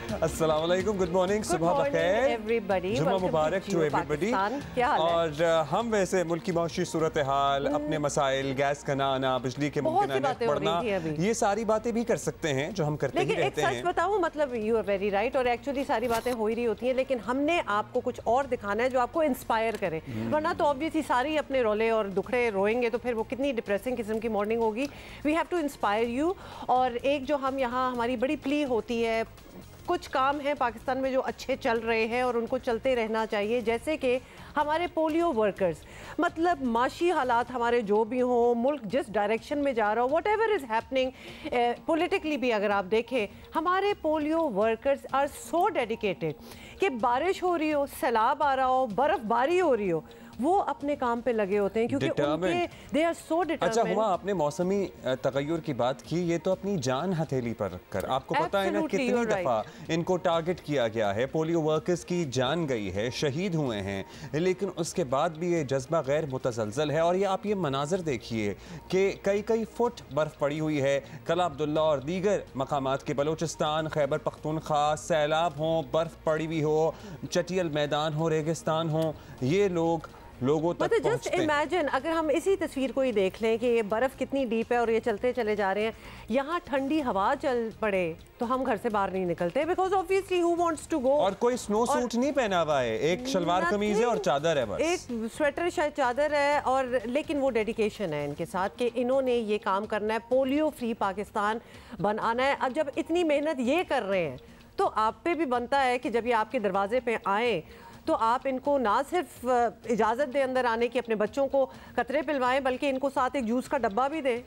अस्सलाम वालेकुम, good morning, सुबह बखैर एवरीबॉडी, जुम्मा मुबारक टू एवरीबॉडी। और हम वैसे मुल्क की माशी सूरत हाल, अपने मसाइल, गैस का ना आना, बिजली के मुमकिन पड़ना, ये सारी बातें भी कर सकते हैं जो हम करते ही रहते हैं। सच बताऊं, मतलब यू आर वेरी राइट, और एक्चुअली सारी बातें हो ही रही होती हैं, लेकिन हमने आपको कुछ और दिखाना है जो आपको इंस्पायर करे, वरना तो ऑब्वियसली सारी अपने रोले और दुखड़े रोएंगे तो फिर वो कितनी डिप्रेसिंग किस्म की मॉर्निंग होगी। We have to inspire you. और एक जो हम यहाँ हमारी बड़ी प्ली होती है, कुछ काम हैं पाकिस्तान में जो अच्छे चल रहे हैं और उनको चलते रहना चाहिए, जैसे कि हमारे पोलियो वर्कर्स, मतलब माशी हालात हमारे जो भी हों, मुल्क जिस डायरेक्शन में जा रहा हो, whatever is happening politically भी अगर आप देखें, हमारे polio workers are so dedicated कि बारिश हो रही हो, सैलाब आ रहा हो, बर्फ़बारी हो रही हो, वो अपने काम पे लगे होते हैं क्योंकि उनके दे आर सो डिटरमिन्ड। अच्छा हुआ आपने मौसमी तगय्युर की बात की, ये तो अपनी जान हथेली पर रखकर, आपको पता है ना कितनी दफ़ा इनको टारगेट किया गया है, पोलियो वर्कर्स की जान गई है, शहीद हुए हैं, लेकिन उसके बाद भी ये जज्बा गैर मुतसलसल है। और ये आप ये मनाजर देखिए कि कई कई फुट बर्फ़ पड़ी हुई है। कला अब्दुल्ला और दीगर मकामात के बलोचिस्तान, खैबर पख्तूनख्वा, सैलाब हों, बर्फ़ पड़ी हुई हो, चटियल मैदान हो, रेगिस्तान हो, ये लोगों तक पहुंचते हैं। जस्ट इमेजिन अगर हम इसी तस्वीर को ही देख लें कि ये बर्फ़ कितनी डीप है और ये चलते चले जा रहे हैं, यहाँ ठंडी हवा चल पड़े तो हम घर से बाहर नहीं निकलते, because obviously who wants to go. और कोई स्नो सूट नहीं पहना हुआ है, एक शलवार कमीज है और चादर है, बस एक स्वेटर शायद चादर है। और लेकिन वो डेडिकेशन है इनके साथ कि इन्होंने ये काम करना है, पोलियो फ्री पाकिस्तान बनाना है। अब जब इतनी मेहनत ये कर रहे हैं तो आप पे भी बनता है कि जब ये आपके दरवाजे पे आए तो आप इनको ना सिर्फ इजाज़त दें अंदर आने की, अपने बच्चों को कतरे पिलवाएं, बल्कि इनको साथ एक जूस का डब्बा भी दें,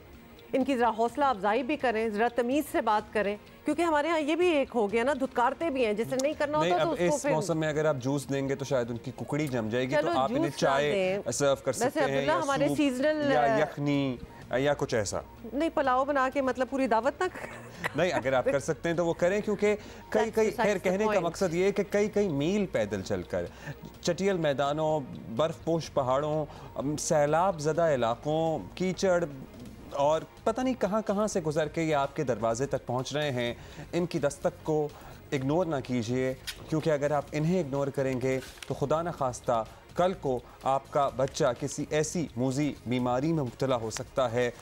इनकी ज़रा हौसला अफजाई भी करें, ज़रा तमीज़ से बात करें, क्योंकि हमारे यहाँ ये भी एक हो गया ना, धुतकारते भी हैं, जिसे नहीं करना होता तो उसको इस मौसम में अगर आप जूस देंगे तो शायद उनकी कुकड़ी जम जाएगी, तो आप इन्हें चाय सर्व कर सकते हैं या हमारे सीजनल या यखनी या कुछ ऐसा, नहीं पुलाव बना के, मतलब पूरी दावत तक नहीं, अगर आप कर सकते हैं तो वो करें, क्योंकि कई खैर कहने का मकसद ये है कि कई मील पैदल चलकर चटियल मैदानों, बर्फपोश पहाड़ों, सैलाब ज़दा इलाकों, कीचड़ और पता नहीं कहाँ से गुजर के ये आपके दरवाजे तक पहुँच रहे हैं। इनकी दस्तक को इग्नोर ना कीजिए, क्योंकि अगर आप इन्हें इग्नोर करेंगे तो खुदा न खास्ता कल को आपका बच्चा किसी ऐसी मूजी बीमारी में मुब्तला हो सकता है,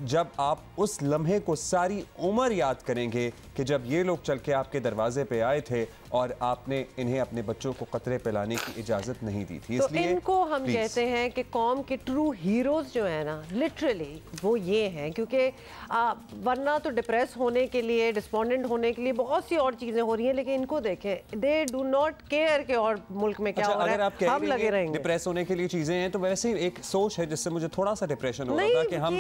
जब आप उस लम्हे को सारी उम्र याद करेंगे कि जब ये लोग चल के आपके दरवाजे पे आए थे और आपने इन्हें अपने बच्चों को कतरे पिलाने की इजाज़त नहीं दी थी। तो इनको हम कहते हैं कि कौम के ट्रू हीरोज़ जो है ना, लिटरली वो ये हैं, क्योंकि वरना तो डिप्रेस होने के लिए, डिस्पोंडेंट होने के लिए बहुत सी और चीज़ें हो रही हैं, लेकिन इनको देखें, दे डू नॉट केयर के और मुल्क में क्या हो रहा है, हम लगे रहेंगे। डिप्रेस होने के लिए चीजें हैं, तो वैसे ही एक सोच है जिससे मुझे थोड़ा सा डिप्रेशन हो रहा था कि हम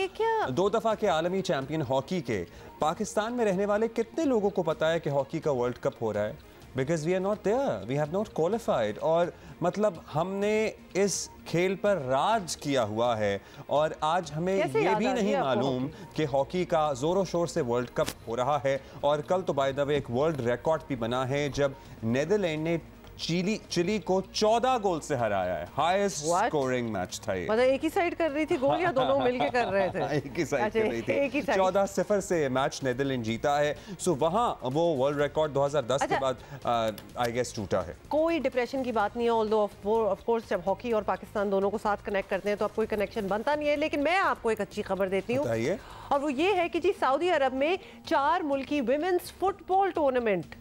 2 दफा के आलमी चैंपियन हॉकी के पाकिस्तान में रहने वाले कितने लोगों को पता है कि हॉकी का वर्ल्ड कप हो रहा है, because we are not there, we have not qualified. और मतलब हमने इस खेल पर राज किया हुआ है और आज हमें ये भी नहीं मालूम कि हॉकी का जोरों शोर से वर्ल्ड कप हो रहा है। और कल तो बाय द वे एक वर्ल्ड रिकॉर्ड भी बना है जब नीदरलैंड ने चिली को 14 गोल से हराया है। हाईएस्ट स्कोरिंग मैच था ये। मतलब एक ही साइड कर रही थी गोल या दोनों मिलके कर रहे थे? एक ही साइड कर रही थी। 14-0 से मैच नीदरलैंड जीता है। सो वहाँ वो वर्ल्ड रिकॉर्ड 2010 के बाद आई गेस टूटा है। कोई डिप्रेशन की बात नहीं है, ऑल्दो ऑफ कोर्स जब हॉकी और पाकिस्तान दोनों को साथ कनेक्ट करते हैं तो अब कोई कनेक्शन बनता नहीं है। लेकिन मैं आपको एक अच्छी खबर देती हूँ, और वो ये है कि जी सऊदी अरब में 4 मुल्की विमेंस फुटबॉल टूर्नामेंट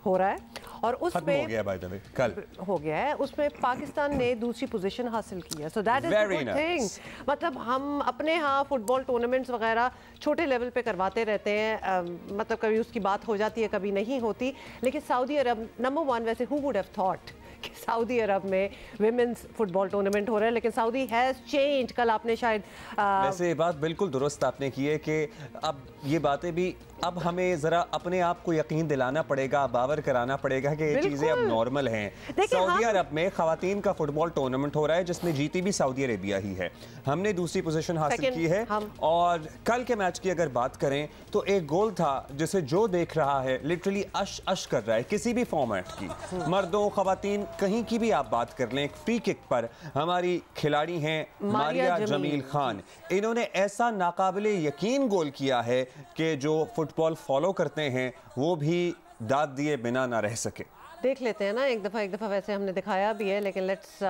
हो रहा है और उसमें हो गया, बाय द वे कल हो गया है, उसमें पाकिस्तान ने दूसरी पोजीशन हासिल की है। So that is a good thing. मतलब हम अपने यहाँ फुटबॉल टूर्नामेंट्स वगैरह छोटे लेवल पे करवाते रहते हैं, मतलब कभी उसकी बात हो जाती है, कभी नहीं होती, लेकिन सऊदी अरब नंबर 1, वैसे हु वुड हैव थॉट कि सऊदी अरब में विमेंस फुटबॉल टूर्नामेंट हो रहा है, लेकिन सऊदी हैज़ चेंज। कल आपने शायद वैसे ये बात बिल्कुल दुरुस्त आपने की है कि अब ये बातें भी अब हमें ज़रा अपने आप को यकीन दिलाना पड़ेगा, बावर कराना पड़ेगा कि ये चीज़ें अब नॉर्मल हैं। सऊदी अरब में ख़वातीन का फुटबॉल टूर्नामेंट हो रहा है जिसमें जीती भी सऊदी अरेबिया ही है। हमने दूसरी पोजीशन हासिल की है। और कल के मैच की अगर बात करें तो एक गोल था जिसे जो देख रहा है लिटरली अश कर रहा है किसी भी फॉर्मेट की, मर्दों ख़वातीन कहीं की भी आप बात कर लें। फ्री किक पर हमारी खिलाड़ी हैं मारिया जमील खान, इन्होंने ऐसा नाकाबिले यकीन गोल किया है कि जो फुटबॉल फॉलो करते हैं वो भी दाद दिए बिना ना रह सके। देख लेते हैं ना एक दफ़ा वैसे हमने दिखाया भी है, लेकिन let's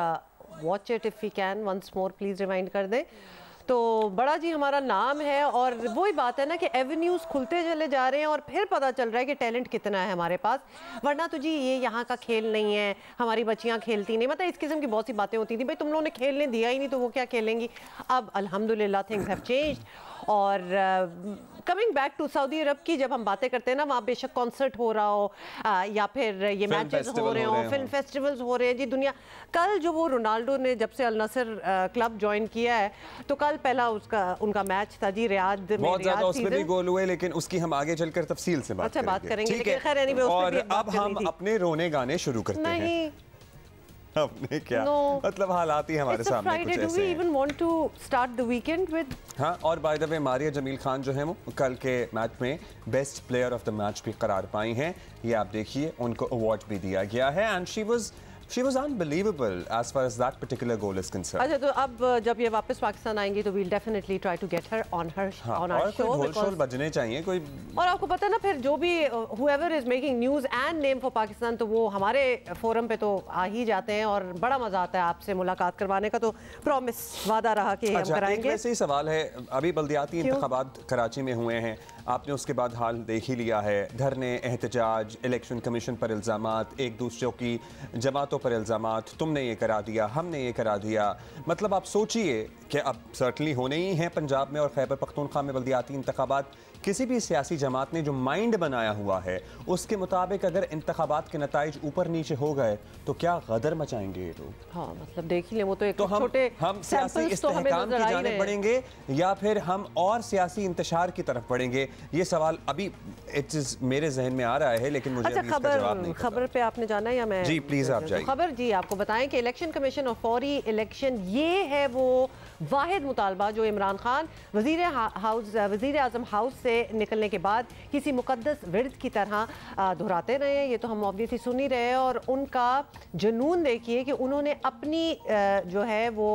watch it if we can once more, please remind कर दें। तो बड़ा जी हमारा नाम है और वही बात है ना कि एवेन्यूज़ खुलते चले जा रहे हैं और फिर पता चल रहा है कि टैलेंट कितना है हमारे पास, वरना तो जी ये यहाँ का खेल नहीं है, हमारी बच्चियाँ खेलती नहीं, मतलब इस किस्म की बहुत सी बातें होती थी, भाई तुम लोगों ने खेलने दिया ही नहीं तो वो क्या खेलेंगी। अब अल्हम्दुलिल्लाह थिंग्स हैव चेंज्ड। और कमिंग बैक टू सऊदी अरब की जब हम बातें करते हैं ना, वहाँ बेशक कॉन्सर्ट हो रहा हो या फिर ये मैचेस हो रहे हो, फिल्म फेस्टिवल्स हो रहे हैं जी दुनिया। कल जो वो रोनाल्डो ने जब से अल नसर क्लब ज्वाइन किया है, तो कल पहला उनका मैच था जी रियाद में। बहुत ज्यादा उसमें भी गोल हुए, लेकिन उसकी हम आगे चलकर तफसील से बात करेंगे। लेकिन खैर एनीवे और अब हम अपने रोने गाने शुरू करते हैं। आपने क्या मतलब हालात ही हमारे सामने कुछ ऐसे हैं। even want to start the weekend with? हाँ, और by the way Maria Jamil Khan जो है वो कल के मैच में best player of the match भी करार पाई हैं। ये आप देखिए, उनको अवार्ड भी दिया गया है and she was unbelievable as far as that particular goal is concerned. अच्छा, तो अब जब ये वापस पाकिस्तान आएंगी तो we'll definitely try to get her on our show, ढोल बजने चाहिए कोई। और आपको पता है ना, फिर जो भी whoever is making news and name for Pakistan, तो वो हमारे फोरम पे तो आ ही जाते हैं और बड़ा मजा आता है आपसे मुलाकात करवाने का। तो प्रॉमिस, वादा रहा कि हम कराएंगे। वैसे ही सवाल है, अभी बल्दियाती इंतखाबात कराची में हुए हैं, आपने उसके बाद हाल देख ही लिया है, धरने, एहतजाज, इलेक्शन कमीशन पर इल्ज़ामात, एक दूसरे की जमातों पर इल्ज़ामात, तुमने ये करा दिया, हमने ये करा दिया। मतलब आप सोचिए कि अब सर्टनली होने ही हैं पंजाब में और खैबर पख्तूनख्वा में बल्दियाती इंतखाबात। किसी भी सियासी जमात ने जो माइंड बनाया हुआ है उसके मुताबिक अगर इंतखाबात के नताइज ऊपर नीचे हो गए तो क्या गदर मचाएंगे ये लोग। हाँ, मतलब देख ही ले, वो तो एक तो छोटे हम सियासी इस्तेहकाम की जानिब बढ़ेंगे या फिर हम और सियासी इंतशार की तरफ बढ़ेंगे, ये सवाल अभी मेरे जहन में आ रहा है, लेकिन मुझे अभी इसका जवाब नहीं पता। खबर पे आपने जाना है या मैं? जी प्लीज आप जाइए। खबर जी आपको बताएं कि इलेक्शन कमीशन और फौरी इलेक्शन, ये है वो वाहिद मुतालबा जो इमरान खान वज़ीर आज़म हाउस से निकलने के बाद किसी मुकद्दस विर्द की तरह दोहराते रहे हैं। ये तो हम ऑब्वियसली सुन ही रहे हैं और उनका जुनून देखिए कि उन्होंने अपनी जो है वो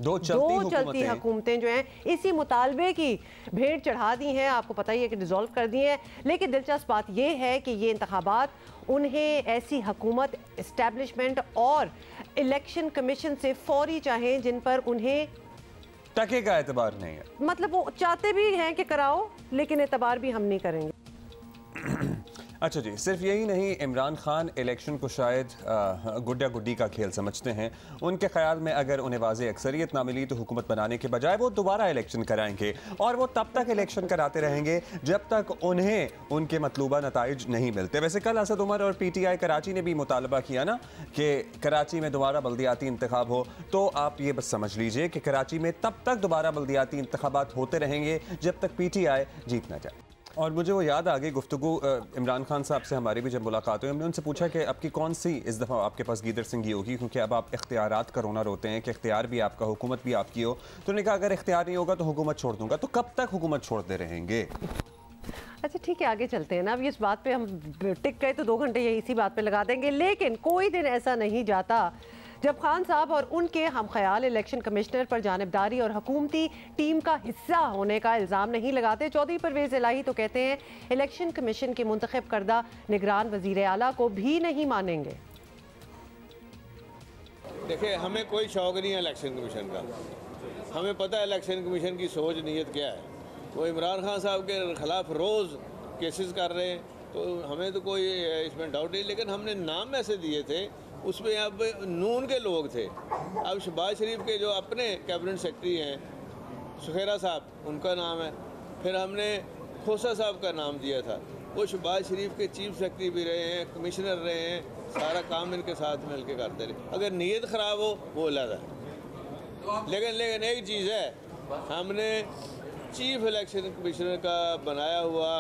दो चलती हुकूमतें जो हैं इसी मुतालबे की भेंट चढ़ा दी हैं। आपको पता ही है कि डिसॉल्व कर दी है। लेकिन दिलचस्प बात यह है कि ये इंतखाबात उन्हें ऐसी हुकूमत, इस्टेब्लिशमेंट और इलेक्शन कमीशन से फौरी चाहें जिन पर उन्हें टके का एतबार नहीं है। मतलब वो चाहते भी हैं कि कराओ, लेकिन एतबार भी हम नहीं करेंगे। अच्छा जी, सिर्फ यही नहीं, इमरान खान इलेक्शन को शायद गुड्डा गुड्डी का खेल समझते हैं। उनके ख्याल में अगर उन्हें वाज़ेह अक्सरियत ना मिली तो हुकूमत बनाने के बजाय वो दोबारा इलेक्शन कराएंगे और वो तब तक इलेक्शन कराते रहेंगे जब तक उन्हें उनके मतलूबा नताइज नहीं मिलते। वैसे कल असद उमर और PTI कराची ने भी मुतालबा किया ना कि कराची में दोबारा बल्दियाती इंतखाब हो, तो आप ये बस समझ लीजिए कि कराची में तब तक दोबारा बल्दियाती इंतखाबात होते रहेंगे जब तक PTI जीत ना जाए। और मुझे वो याद आ गई गुफ्तगू इमरान खान साहब से हमारी भी जब मुलाकात हुई, हमने उनसे पूछा कि आपकी कौन सी इस दफ़ा आपके पास गीदर सिंगी होगी, क्योंकि अब आप इख्तियारात का रोना रोते हैं कि इख्तियार भी आपका, हुकूमत भी आपकी हो। तो उन्होंने कहा अगर इख्तियार नहीं होगा तो हुकूमत छोड़ दूंगा। तो कब तक हुकूमत छोड़ते रहेंगे? अच्छा ठीक है, आगे चलते हैं ना। अब इस बात पे हम टिक गए तो 2 घंटे यही इसी बात पे लगा देंगे, लेकिन कोई दिन ऐसा नहीं जाता जब खान साहब और उनके हम ख्याल इलेक्शन कमिश्नर पर जानिबदारी और हुकूमती टीम का हिस्सा होने का इल्ज़ाम नहीं लगाते। चौधरी परवेज़ इलाही तो कहते हैं इलेक्शन कमीशन के मुंतखब करदा निगरान वज़ीर आला को भी नहीं मानेंगे। देखिए, हमें कोई शौक़ नहीं है इलेक्शन कमीशन का। हमें पता है इलेक्शन कमीशन की सोच नीयत क्या है। वो इमरान खान साहब के ख़िलाफ़ रोज़ केसेस कर रहे हैं, तो हमें तो कोई इसमें डाउट नहीं। लेकिन हमने नाम ऐसे दिए थे, उसमें अब नून के लोग थे। अब शहबाज शरीफ के जो अपने कैबिनेट सेक्रेटरी हैं सुखेरा साहब, उनका नाम है। फिर हमने खोसा साहब का नाम दिया था, वो शहबाज शरीफ के चीफ सेक्रेटरी भी रहे हैं, कमिश्नर रहे हैं, सारा काम इनके साथ मिल के करते रहे। अगर नीयत ख़राब हो वो अलग है। लेकिन एक चीज़ है, हमने चीफ इलेक्शन कमिश्नर का बनाया हुआ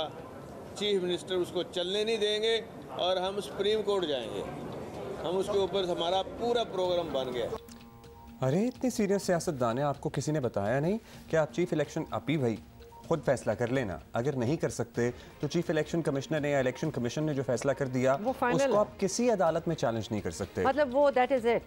चीफ मिनिस्टर, उसको चलने नहीं देंगे और हम सुप्रीम कोर्ट जाएंगे। हम उसके ऊपर हमारा पूरा प्रोग्राम बन गया। अरे इतने सीरियस सियासतदान है, आपको किसी ने बताया नहीं कि आप चीफ इलेक्शन आप ही भाई खुद फैसला कर लेना। अगर नहीं कर सकते तो चीफ इलेक्शन कमिश्नर ने या इलेक्शन कमीशन ने जो फैसला कर दिया उसको आप किसी अदालत में चैलेंज नहीं कर सकते। मतलब वो दैट इज इट।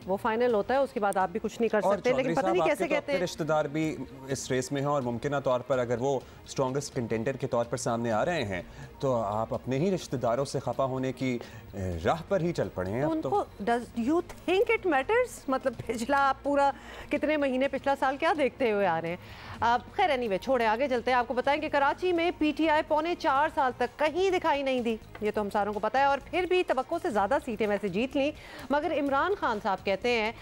वो फाइनल होता है, उसके बाद आप भी कुछ नहीं कर सकते। लेकिन पता नहीं कैसे कहते हैं, रिश्तेदार भी इस रेस में हैं और मुमकिन तौर पर अगर वो स्ट्रॉन्गेस्ट कंटेंडर के तौर पर सामने आ रहे हैं तो आप अपने ही रिश्तेदारों से खफा होने की राह पर ही चल पड़े हैं। तो उनको does you think it matters? मतलब पिछला पूरा कितने महीने, पिछला साल क्या देखते हुए आ रहे हैं। खैर एनीवे छोड़े, आगे चलते हैं। आपको बताएं कि कराची में पीटीआई पौने 4 साल तक कहीं दिखाई नहीं दी, ये तो हम सारों को पता है, और फिर भी तवक्को से ज़्यादा सीटें वैसे जीत ली। मगर इमरान खान साहब कहते हैं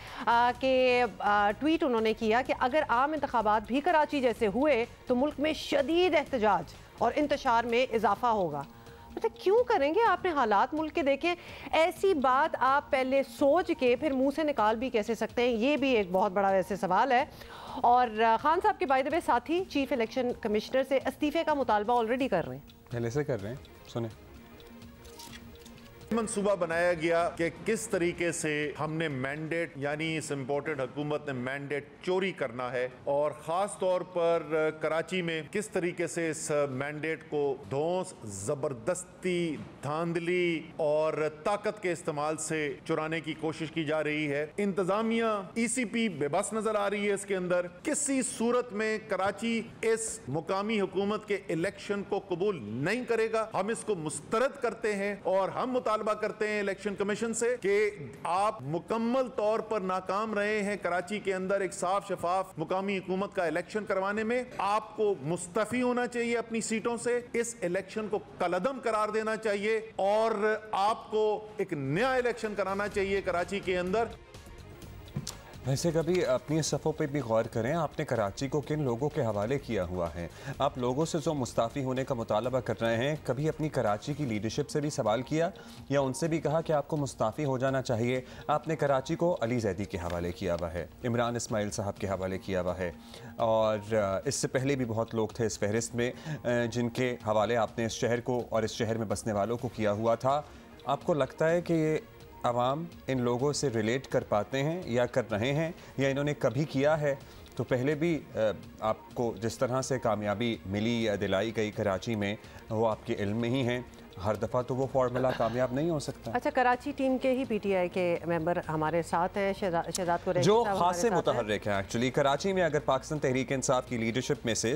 कि ट्वीट उन्होंने किया कि अगर आम इंतखाबात भी कराची जैसे हुए तो मुल्क में शदीद एहतजाज और इंतशार में इजाफा होगा। मतलब क्यों करेंगे? आपने हालात मुल्क के देखे, ऐसी बात आप पहले सोच के फिर मुंह से निकाल भी कैसे सकते हैं, ये भी एक बहुत बड़ा वैसे सवाल है। और खान साहब के बाय द वे साथी चीफ इलेक्शन कमिश्नर से इस्तीफे का मुतालबा ऑलरेडी कर रहे हैं, पहले से कर रहे हैं। सुने, मंसूबा बनाया गया कि किस तरीके से हमने मैंडेट, यानी इस इम्पोर्टेड हुकूमत ने मैंडेट चोरी करना है, और ख़ास तौर पर कराची में किस तरीके से इस मैंडेट को धौंस, ज़बरदस्ती, धांधली और ताकत के इस्तेमाल से चुराने की कोशिश की जा रही है। इंतज़ामिया, ECP बेबस नज़र आ रही है इसके अंदर। किसी सूरत में कराची इस मुकामी हुकूमत के इलेक्शन को कबूल नहीं करेगा। हम इसको मुस्तरद करते हैं और हम मुतालबा करते हैं इलेक्शन कमीशन से कि आप मुकम्मल तौर पर नाकाम रहे हैं कराची के अंदर एक साफ शफाफ मुकामी हुकूमत का इलेक्शन करवाने में। आपको मुस्तफी होना चाहिए अपनी सीटों से, इस इलेक्शन को कलअदम करार देना चाहिए और आपको एक नया इलेक्शन कराना चाहिए कराची के अंदर। वैसे कभी अपनी सफ़ों पे भी गौर करें, आपने कराची को किन लोगों के हवाले किया हुआ है। आप लोगों से जो मुस्ताफ़ी होने का मुतालबा कर रहे हैं, कभी अपनी कराची की लीडरशिप से भी सवाल किया या उनसे भी कहा कि आपको मुस्ताफ़ी हो जाना चाहिए? आपने कराची को अली जैदी के हवाले किया हुआ है, इमरान इस्माइल साहब के हवाले किया हुआ है, और इससे पहले भी बहुत लोग थे इस फहरिस्त में जिनके हवाले आपने इस शहर को और इस शहर में बसने वालों को किया हुआ था। आपको लगता है कि ये आवाम इन लोगों से रिलेट कर पाते हैं या कर रहे हैं, या इन्होंने कभी किया है तो पहले भी आपको जिस तरह से कामयाबी मिली या दिलाई गई कराची में, वो आपके इल्म में ही हैं? हर दफ़ा तो वो फार्मूला कामयाब नहीं हो सकता। अच्छा, कराची टीम के ही पीटीआई के मेंबर हमारे साथ हैं, शहजाद कुरैशी जो खासे मुतहर्रिक है एक्चुअली कराची में। अगर पाकिस्तान तहरीक इंसाफ की लीडरशिप में से,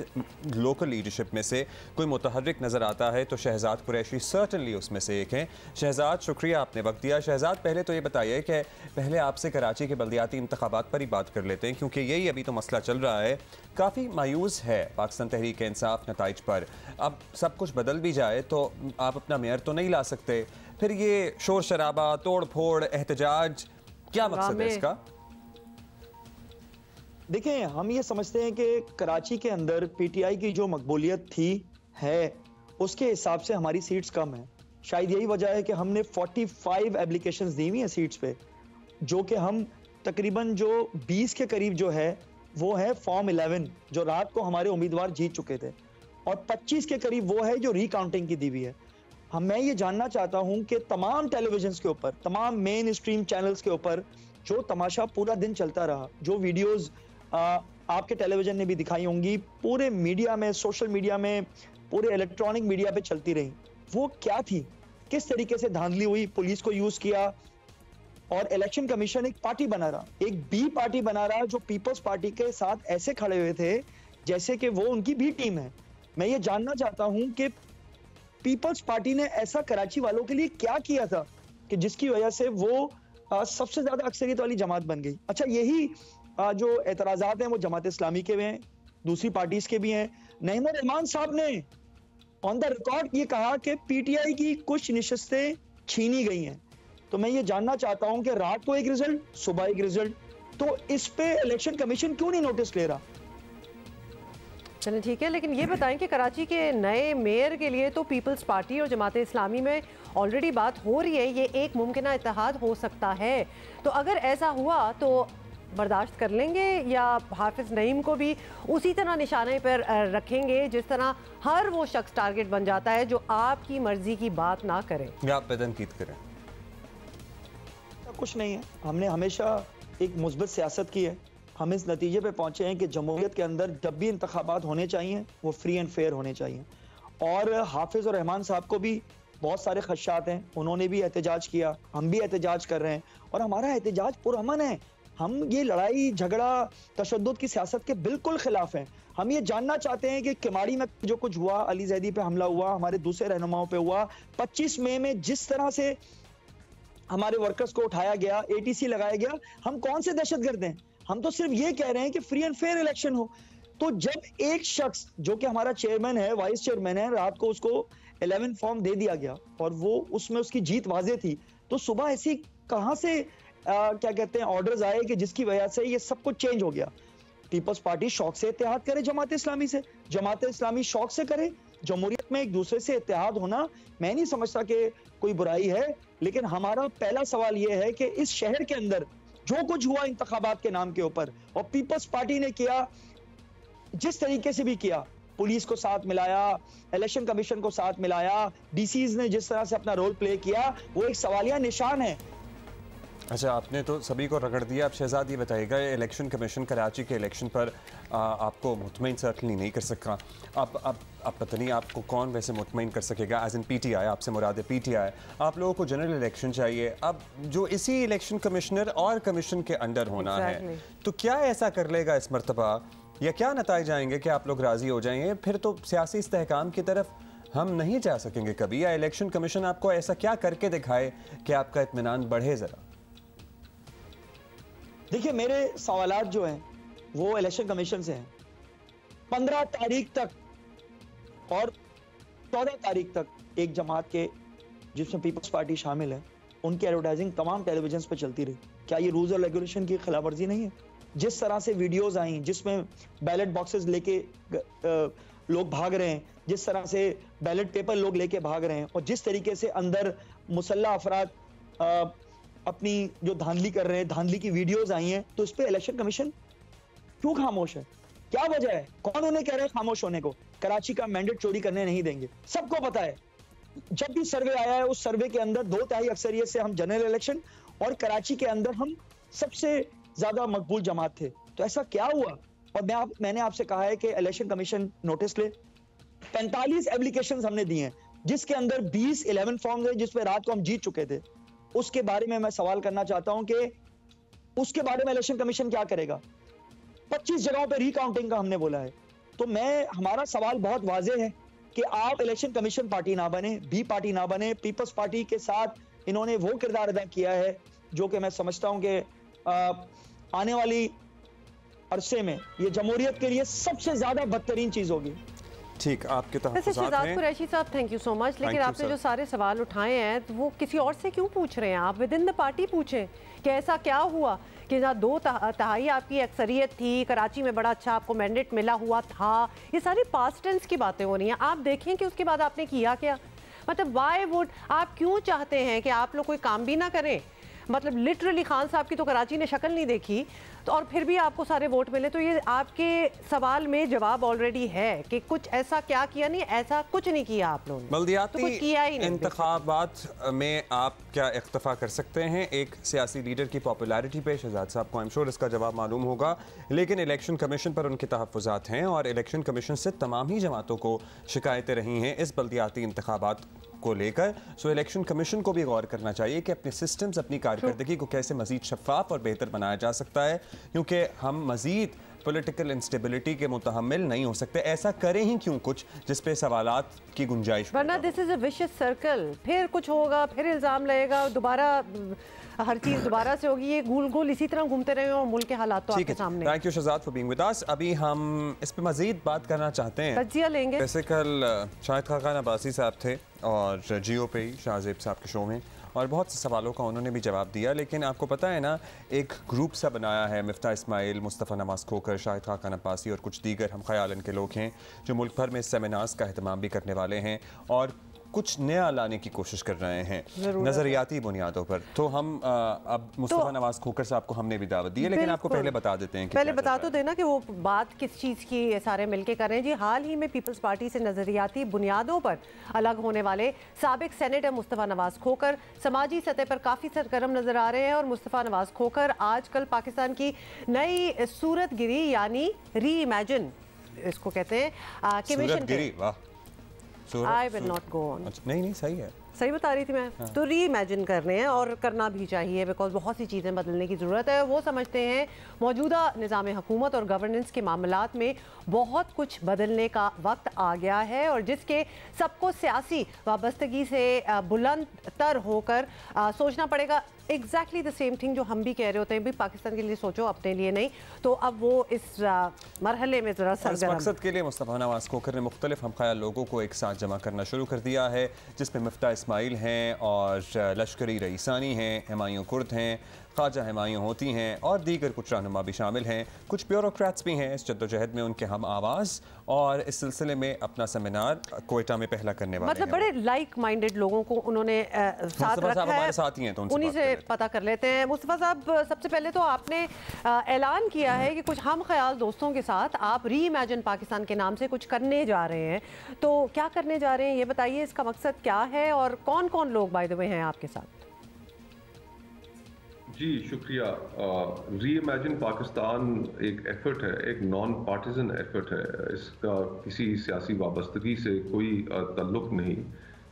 लोकल लीडरशिप में से कोई मुतहर्रिक नज़र आता है तो शहजाद कुरैशी सर्टनली उसमें से एक हैं। शहजाद, शुक्रिया आपने वक्त दिया। शहजाद, पहले तो ये बताइए कि पहले आपसे कराची के बल्दियाती इंतखाबात पर ही बात कर लेते हैं, क्योंकि यही अभी तो मसला चल रहा है। काफ़ी मायूस है पाकिस्तान तहरीक इंसाफ नताइज पर। अब सब कुछ बदल भी जाए तो आप अपना मेयर तो नहीं ला सकते, फिर ये शोर शराबा, तोड़ फोड़, एहतजाज, क्या मकसद है इसका? देखें, हम ये समझते हैं कि कराची के अंदर पीटीआई की जो मकबूलियत थी है उसके हिसाब से हमारी सीट्स कम है। शायद यही वजह है कि हमने 45 एप्लीकेशंस दी हुई हैं सीट्स पे, जो कि हम तकरीबन जो 20 के करीब जो है वो है फॉर्म 11 जो रात को हमारे उम्मीदवार जीत चुके थे, और 25 के करीब वो है जो रिकाउंटिंग की दी हुई है। मैं ये जानना चाहता हूं कि तमाम टेलीविजन के ऊपर, तमाम मेन स्ट्रीम चैनल्स के ऊपर जो तमाशा पूरा दिन चलता रहा, जो वीडियोस आपके टेलीविजन ने भी दिखाई होंगी, पूरे मीडिया में, सोशल मीडिया में, पूरे इलेक्ट्रॉनिक मीडिया पे चलती रही, वो क्या थी? किस तरीके से धांधली हुई, पुलिस को यूज किया, और इलेक्शन कमीशन एक पार्टी बना रहा, एक बी पार्टी बना रहा जो पीपल्स पार्टी के साथ ऐसे खड़े हुए थे जैसे कि वो उनकी बी टीम है। मैं ये जानना चाहता हूं कि पीपल्स पार्टी ने ऐसा कराची वालों के लिए क्या किया था कि जिसकी वजह से वो सबसे ज्यादा अक्सरियत वाली जमात बन गई। अच्छा, यही जो एतराजात हैं वो जमात इस्लामी के भी हैं, दूसरी पार्टीज के भी हैं। नईम रहमान साहब ने ऑन द रिकॉर्ड ये कहा कि पीटीआई की कुछ निशस्तें छीनी गई हैं। तो मैं ये जानना चाहता हूं कि रात को एक रिजल्ट, सुबह एक रिजल्ट, तो इस पे इलेक्शन कमीशन क्यों नहीं नोटिस ले रहा? चलिए ठीक है, लेकिन ये बताएं कि कराची के नए मेयर के लिए तो पीपल्स पार्टी और जमात इस्लामी में ऑलरेडी बात हो रही है, ये एक मुमकिना इत्तेहाद हो सकता है। तो अगर ऐसा हुआ तो बर्दाश्त कर लेंगे या हाफिज नईम को भी उसी तरह निशाने पर रखेंगे जिस तरह हर वो शख्स टारगेट बन जाता है जो आपकी मर्जी की बात ना करे या आप तनकीद करें? कुछ नहीं है, हमने हमेशा एक मुस्बत सियासत की है। हम इस नतीजे पे पहुंचे हैं कि जमहूरियत के अंदर जब भी इंतखाबात होने चाहिए वो फ्री एंड फेयर होने चाहिए, और हाफिज और रहमान साहब को भी बहुत सारे खदशात हैं, उन्होंने भी एहतजाज किया, हम भी एहतजाज कर रहे हैं और हमारा एहतजाज पुरअमन है। हम ये लड़ाई झगड़ा तशद्दुद की सियासत के बिल्कुल खिलाफ हैं। हम ये जानना चाहते हैं कि किमाड़ी में जो कुछ हुआ, अली जैदी पे हमला हुआ, हमारे दूसरे रहनुमाओं पे हुआ, 25 मई में जिस तरह से हमारे वर्कर्स को उठाया गया, एटीसी लगाया गया, हम कौन से दहशतगर्द हैं? हम तो सिर्फ ये कह रहे हैं कि फ्री एंड फेयर इलेक्शन हो। तो जब एक शख्स जो कि हमारा चेयरमैन है, वाइस चेयरमैन है, रात को उसको 11 फॉर्म दे दिया गया और वो उसमें उसकी जीत वाजे थी, तो सुबह ऐसी कहां से क्या कहते हैं ऑर्डर्स आए कि जिसकी वजह से ये सब कुछ चेंज हो गया। पीपल्स पार्टी शौक से इत्तेहाद करे जमात इस्लामी से, जमात इस्लामी शौक से करे। जमहूरियत में एक दूसरे से इत्तेहाद होना मैं नहीं समझता कि कोई बुराई है, लेकिन हमारा पहला सवाल यह है कि इस शहर के अंदर जो कुछ हुआ इंतखाबात के नाम के ऊपर, और पीपल्स पार्टी ने किया जिस तरीके से भी किया, पुलिस को साथ मिलाया, इलेक्शन कमीशन को साथ मिलाया, डीसीज ने जिस तरह से अपना रोल प्ले किया, वो एक सवालिया निशान है। अच्छा, आपने तो सभी को रगड़ दिया। अब शहजाद ये बताइएगा, इलेक्शन कमीशन कराची के इलेक्शन पर आपको मुतमईन सर्टनली नहीं कर सका। अब पता नहीं आपको कौन वैसे मुतमईन कर सकेगा, एज इन PTI, आपसे मुराद PTI। आप लोगों को जनरल इलेक्शन चाहिए, अब जो इसी इलेक्शन कमिश्नर और कमीशन के अंडर होना है, तो क्या ऐसा कर लेगा इस मरतबा, या क्या नताइज आएंगे कि आप लोग राजी हो जाएंगे? फिर तो सियासी इस्तेहकाम की तरफ हम नहीं जा सकेंगे कभी। या इलेक्शन कमीशन आपको ऐसा क्या करके दिखाए कि आपका इत्मीनान बढ़े? जरा देखिए, मेरे सवालात जो हैं वो इलेक्शन कमीशन से हैं। 15 तारीख तक और 14 तारीख तक एक जमात के जिसमें पीपल्स पार्टी शामिल है, उनकी एडवर्टाइजिंग तमाम टेलीविजन पे चलती रही। क्या ये रूल्स और रेगुलेशन की खिलाफ वर्जी नहीं है? जिस तरह से वीडियोस आई जिसमें बैलेट बॉक्सेस लेके लोग भाग रहे हैं, जिस तरह से बैलेट पेपर लोग लेके भाग रहे हैं, और जिस तरीके से अंदर मुसल्ला अफराद अपनी जो धांधली कर रहे हैं, धांधली की वीडियोस आई हैं, तो इस पे इलेक्शन कमीशन क्यों खामोश है? क्या वजह है? कौन उन्हें कह रहे हैं खामोश होने को? कराची का मैंडेट चोरी करने नहीं देंगे, सबको पता है। जब भी सर्वे आया है, उस सर्वे के अंदर 2/3 अक्सरियत से हम जनरल इलेक्शन, और कराची के अंदर हम सबसे ज्यादा मकबूल जमात थे। तो ऐसा क्या हुआ? और मैंने आपसे कहा है कि इलेक्शन कमीशन नोटिस ले। 45 एप्लीकेशंस हमने दी हैं, जिसके अंदर 20 11 फॉर्म्स है, जिसपे रात को हम जीत चुके थे। उसके बारे में मैं सवाल करना चाहता हूं कि उसके बारे में इलेक्शन कमीशन क्या करेगा? 25 जगहों पे रिकाउंटिंग का हमने बोला है। तो हमारा सवाल बहुत वाज़ेह है कि आप इलेक्शन कमीशन पार्टी ना बने, बी पार्टी ना बने। पीपल्स पार्टी के साथ इन्होंने वो किरदार अदा किया है जो कि मैं समझता हूं कि आने वाली अरसे में ये जमहूरियत के लिए सबसे ज्यादा बदतरीन चीज होगी। ठीक, आपके शहजाद कुरैशी साहब, थैंक यू सो मच। लेकिन आपने जो सारे सवाल उठाए हैं, तो वो किसी और से क्यों पूछ रहे हैं? आप विद इन द पार्टी पूछें कि ऐसा क्या हुआ कि जहाँ 2/3 आपकी अक्सरियत थी, कराची में बड़ा अच्छा आपको मैंडेट मिला हुआ था। ये सारी पास्ट टेंस की बातें हो रही हैं। आप देखें कि उसके बाद आपने किया क्या। मतलब वाई वुड, आप क्यों चाहते हैं कि आप लोग कोई काम भी ना करें? मतलब लिटरली खान साहब की तो कराची ने शक्ल नहीं देखी, तो और फिर भी आपको सारे वोट मिले। तो ये आपके सवाल में जवाब ऑलरेडी है कि कुछ ऐसा क्या किया नहीं, ऐसा कुछ नहीं किया आप लोगों ने। बल्दियाती इंतखाबात में आप क्या इख्तफा कर सकते हैं एक सियासी लीडर की पॉपुलैरिटी पे? शहजाद साहब को आई एम श्योर इसका जवाब मालूम होगा, लेकिन इलेक्शन कमीशन पर उनके तहफ़्फ़ुज़ात हैं और इलेक्शन कमीशन से तमाम ही जमातों को शिकायतें रही हैं इस बल्दियाती इंतखाबात को लेकर। सो इलेक्शन कमीशन को भी गौर करना चाहिए कि अपने सिस्टम्स, अपनी कारकर्दगी को कैसे मजीद शफाफ और बेहतर बनाया जा सकता है, क्योंकि हम मजीद पॉलिटिकल इंस्टेबिलिटी के मुतहम्मिल नहीं हो सकते। ऐसा करें ही क्यों कुछ जिस पे सवालात की गुंजाइश, वरना this is a vicious circle. फिर कुछ होगा, फिर इल्ज़ाम लगेगा, दोबारा हर चीज़ दोबारा से होगी। ये गोल गोल इसी तरह घूमते रहे और मुल्क के हालात तो आपके सामने। Thank you Shahzad for being with us. अभी हम इस पे मजीद बात करना चाहते हैं, तज्जिया लेंगे। जैसे कल शाहिद खान अब्बासी साहब थे और जियो पे ही शाहजेब साहब के शो में, और बहुत से सवालों का उन्होंने भी जवाब दिया। लेकिन आपको पता है ना, एक ग्रुप सा बनाया है, मिफ्ता इस्माइल, मुस्तफ़ा नवाज़ खोकर, शाहिद खान अब्बासी और कुछ दीगर हम ख्यालन के लोग हैं जो मुल्क भर में सेमिनार्स का अहतमाम भी करने वाले हैं और कुछ नया लाने की कोशिश कर रहे हैं नजरियाती बुनियादों पर। तो हम अब मुस्तफ़ा नवाज़ खोकर साहब को हमने भी दावत दी है, लेकिन आपको पहले बता देते हैं कि पहले बता तो देना कि वो बात किस चीज़ की सारे मिलके कर रहे हैं। जी, हाल ही में पीपल्स पार्टी से नजरियाती बुनियादों पर अलग होने वाले साबिक सेनेटर मुस्तफ़ा नवाज़ खोकर समाजी सतह पर काफ़ी सरगर्म नजर आ रहे हैं। और मुस्तफ़ा नवाज़ खोकर आजकल पाकिस्तान की नई सूरत गिरी यानी री इमेजिन इसको कहते हैं, सूरत गिरी, वाह, I will not go on. नहीं सही है, सही बता रही थी मैं। हाँ। तो री इमेजिन कर रहे हैं और करना भी चाहिए, बिकॉज बहुत सी चीज़ें बदलने की ज़रूरत है। वो समझते हैं मौजूदा निज़ाम हुकूमत और गवर्नेंस के मामलात में बहुत कुछ बदलने का वक्त आ गया है और जिसके सबको सियासी वाबस्तगी से बुलंद तर होकर सोचना पड़ेगा। एग्जैक्टली द सेम थिंग जो हम भी कह रहे होते हैं, भी पाकिस्तान के लिए सोचो, अपने लिए नहीं। तो अब वो इस मरहले में ज़रा सरगर्म। इस मकसद के लिए मुस्तफ़ा नवाज़ खोखर ने मुख्तलिफ हम ख्याल लोगों को एक साथ जमा करना शुरू कर दिया है, जिसमें मिफ्ता इस्माइल हैं और लश्करी रईसानी हैं, हुमायूं कुर्द हैं, ख्वाजा हुमायूं होती हैं और दीगर कुछ रहनुमा भी शामिल हैं। कुछ ब्यूरोक्रेट्स भी हैं इस जद्दोजहद में, उनके हम आवाज़, और इस सिलसिले में अपना सेमिनार कोयटा में पहला करने वाले मतलब बड़े लाइक माइंडेड लोगों को उन्होंने साथ रखा है। हमारे साथ ही हैं तो उन्हीं से पता कर लेते हैं। मुस्तफ़ा साहब, सबसे पहले तो आपने ऐलान किया है कि कुछ हम ख्याल दोस्तों के साथ आप री इमेजिन पाकिस्तान के नाम से कुछ करने जा रहे हैं। तो क्या करने जा रहे हैं ये बताइए, इसका मकसद क्या है और कौन कौन लोग बाय द वे हैं आपके साथ? जी शुक्रिया। री इमेजिन पाकिस्तान एक एफर्ट है, एक नॉन पार्टिजन एफर्ट है। इसका किसी सियासी वाबस्तगी से कोई ताल्लुक नहीं।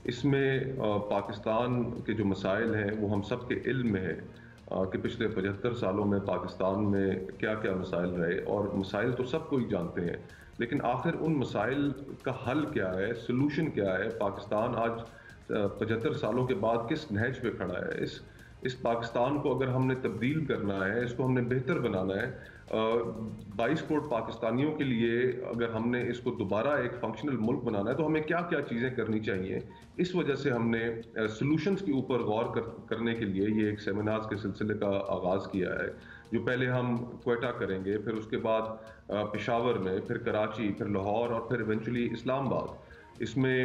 इसमें पाकिस्तान के जो मसाइल हैं वो हम सब के इल्म में है कि पिछले 75 सालों में पाकिस्तान में क्या क्या मसाइल रहे, और मसाइल तो सब कोई जानते हैं, लेकिन आखिर उन मसाइल का हल क्या है, सोल्यूशन क्या है। पाकिस्तान आज 75 सालों के बाद किस नहज पे खड़ा है। इस पाकिस्तान को अगर हमने तब्दील करना है, इसको हमने बेहतर बनाना है, 22 करोड़ पाकिस्तानियों के लिए अगर हमने इसको दोबारा एक फंक्शनल मुल्क बनाना है तो हमें क्या क्या चीज़ें करनी चाहिए। इस वजह से हमने सॉल्यूशंस के ऊपर गौर करने के लिए ये एक सेमिनार्स के सिलसिले का आगाज़ किया है, जो पहले हम क्वेटा करेंगे, फिर उसके बाद पेशावर में, फिर कराची, फिर लाहौर और फिर इवेंचुअली इस्लामाबाद। इसमें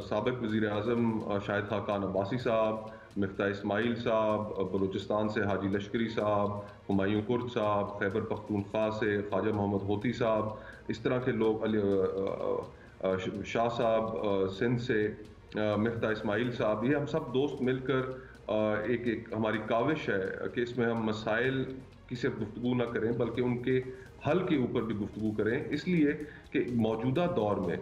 साबिक वज़ीर आज़म शाहिद खाकान अब्बासी साहब, मिफ्ता इस्माइल साहब, बलूचिस्तान से हाजी लश्करी साहब, हुमायूं कुर्द साहब, खैबर पख्तूनख्वा से ख्वाजा मोहम्मद होती साहब, इस तरह के लोग, शाह साहब सिंध से, मिफ्ता इस्माइल साहब, ये हम सब दोस्त मिलकर एक हमारी काविश है कि इसमें हम मसाइल की सिर्फ गुफ्तगू ना करें बल्कि उनके हल के ऊपर भी गुफ्तगू करें। इसलिए कि मौजूदा दौर में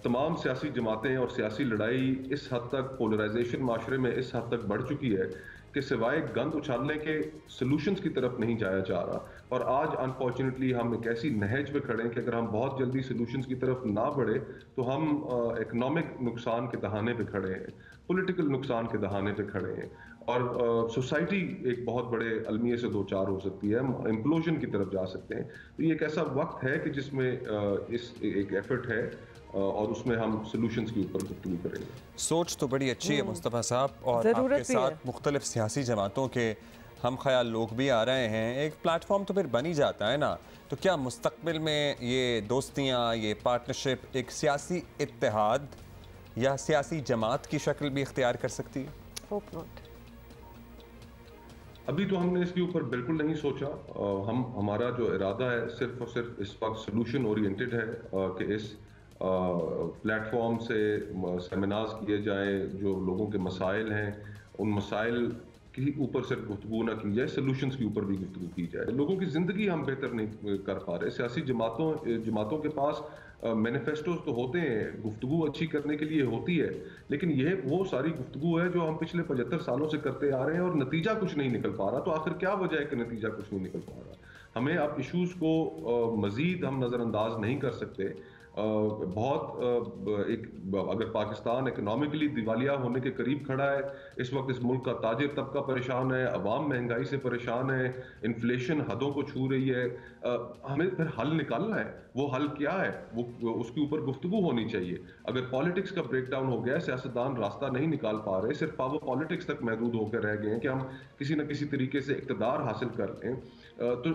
तमाम सियासी जमातें और सियासी लड़ाई इस हद तक, पोलराइजेशन माशरे में इस हद तक बढ़ चुकी है कि सिवाय गंद उछालने के सलूशंस की तरफ नहीं जाया जा रहा। और आज अनफॉर्चुनेटली हम एक ऐसी नहज पे खड़े हैं कि अगर हम बहुत जल्दी सलूशंस की तरफ ना बढ़े तो हम इकोनॉमिक नुकसान के दहाने पे खड़े हैं, पॉलिटिकल नुकसान के दहाने पे खड़े हैं, और सोसाइटी एक बहुत बड़े अलमिये से दो चार हो सकती है, हम इम्प्लोजन की तरफ जा सकते हैं। तो ये एक ऐसा वक्त है कि जिसमें इस एक एफर्ट है और उसमें हम सॉल्यूशंस के ऊपर गुफ्तगू करेंगे। सोच तो बड़ी अच्छी है मुस्तफ़ा साहब, और आपके साथ मुख्तलिफ सियासी जमातों के हम ख्याल लोग भी आ रहे हैं, एक प्लेटफॉर्म तो फिर बन ही जाता है ना। तो क्या मुस्तकबिल में ये दोस्तियाँ, ये पार्टनरशिप एक सियासी इत्तेहाद या सियासी जमात की शक्ल भी इख्तियार कर सकती है? Hope not. अभी तो हमने इसके ऊपर बिल्कुल नहीं सोचा। हमारा जो इरादा है सिर्फ और सिर्फ इस वक्त सोल्यूशन ओरिएंटेड है कि इस प्लेटफॉर्म से सेमिनार्स किए जाएं, जो लोगों के मसाइल हैं उन मसाइल के ऊपर सिर्फ गुफ्तगू ना की जाए, सोल्यूशंस के ऊपर भी गुफ्तगू की जाए। लोगों की ज़िंदगी हम बेहतर नहीं कर पा रहे। सियासी जमातों के पास मैनिफेस्टोज तो होते हैं, गुफ्तगू अच्छी करने के लिए होती है, लेकिन यह वो सारी गुफ्तगू है जो हम पिछले 75 सालों से करते आ रहे हैं और नतीजा कुछ नहीं निकल पा रहा। तो आखिर क्या वजह है कि नतीजा कुछ नहीं निकल पा रहा। हमें अब इश्यूज़ को मज़ीद हम नज़रअंदाज नहीं कर सकते। अगर पाकिस्तान इकोनॉमिकली दिवालिया होने के करीब खड़ा है, इस वक्त इस मुल्क का ताजिर तबका परेशान है, अवाम महंगाई से परेशान है, इन्फ्लेशन हदों को छू रही है, हमें फिर हल निकालना है। वो हल क्या है, वो उसके ऊपर गुफ्तगू होनी चाहिए। अगर पॉलिटिक्स का ब्रेकडाउन हो गया, सियासतदान रास्ता नहीं निकाल पा रहे, सिर्फ पावर पॉलिटिक्स तक महदूद होकर रह गए हैं कि हम किसी न किसी तरीके से इक़्तिदार हासिल कर लें, तो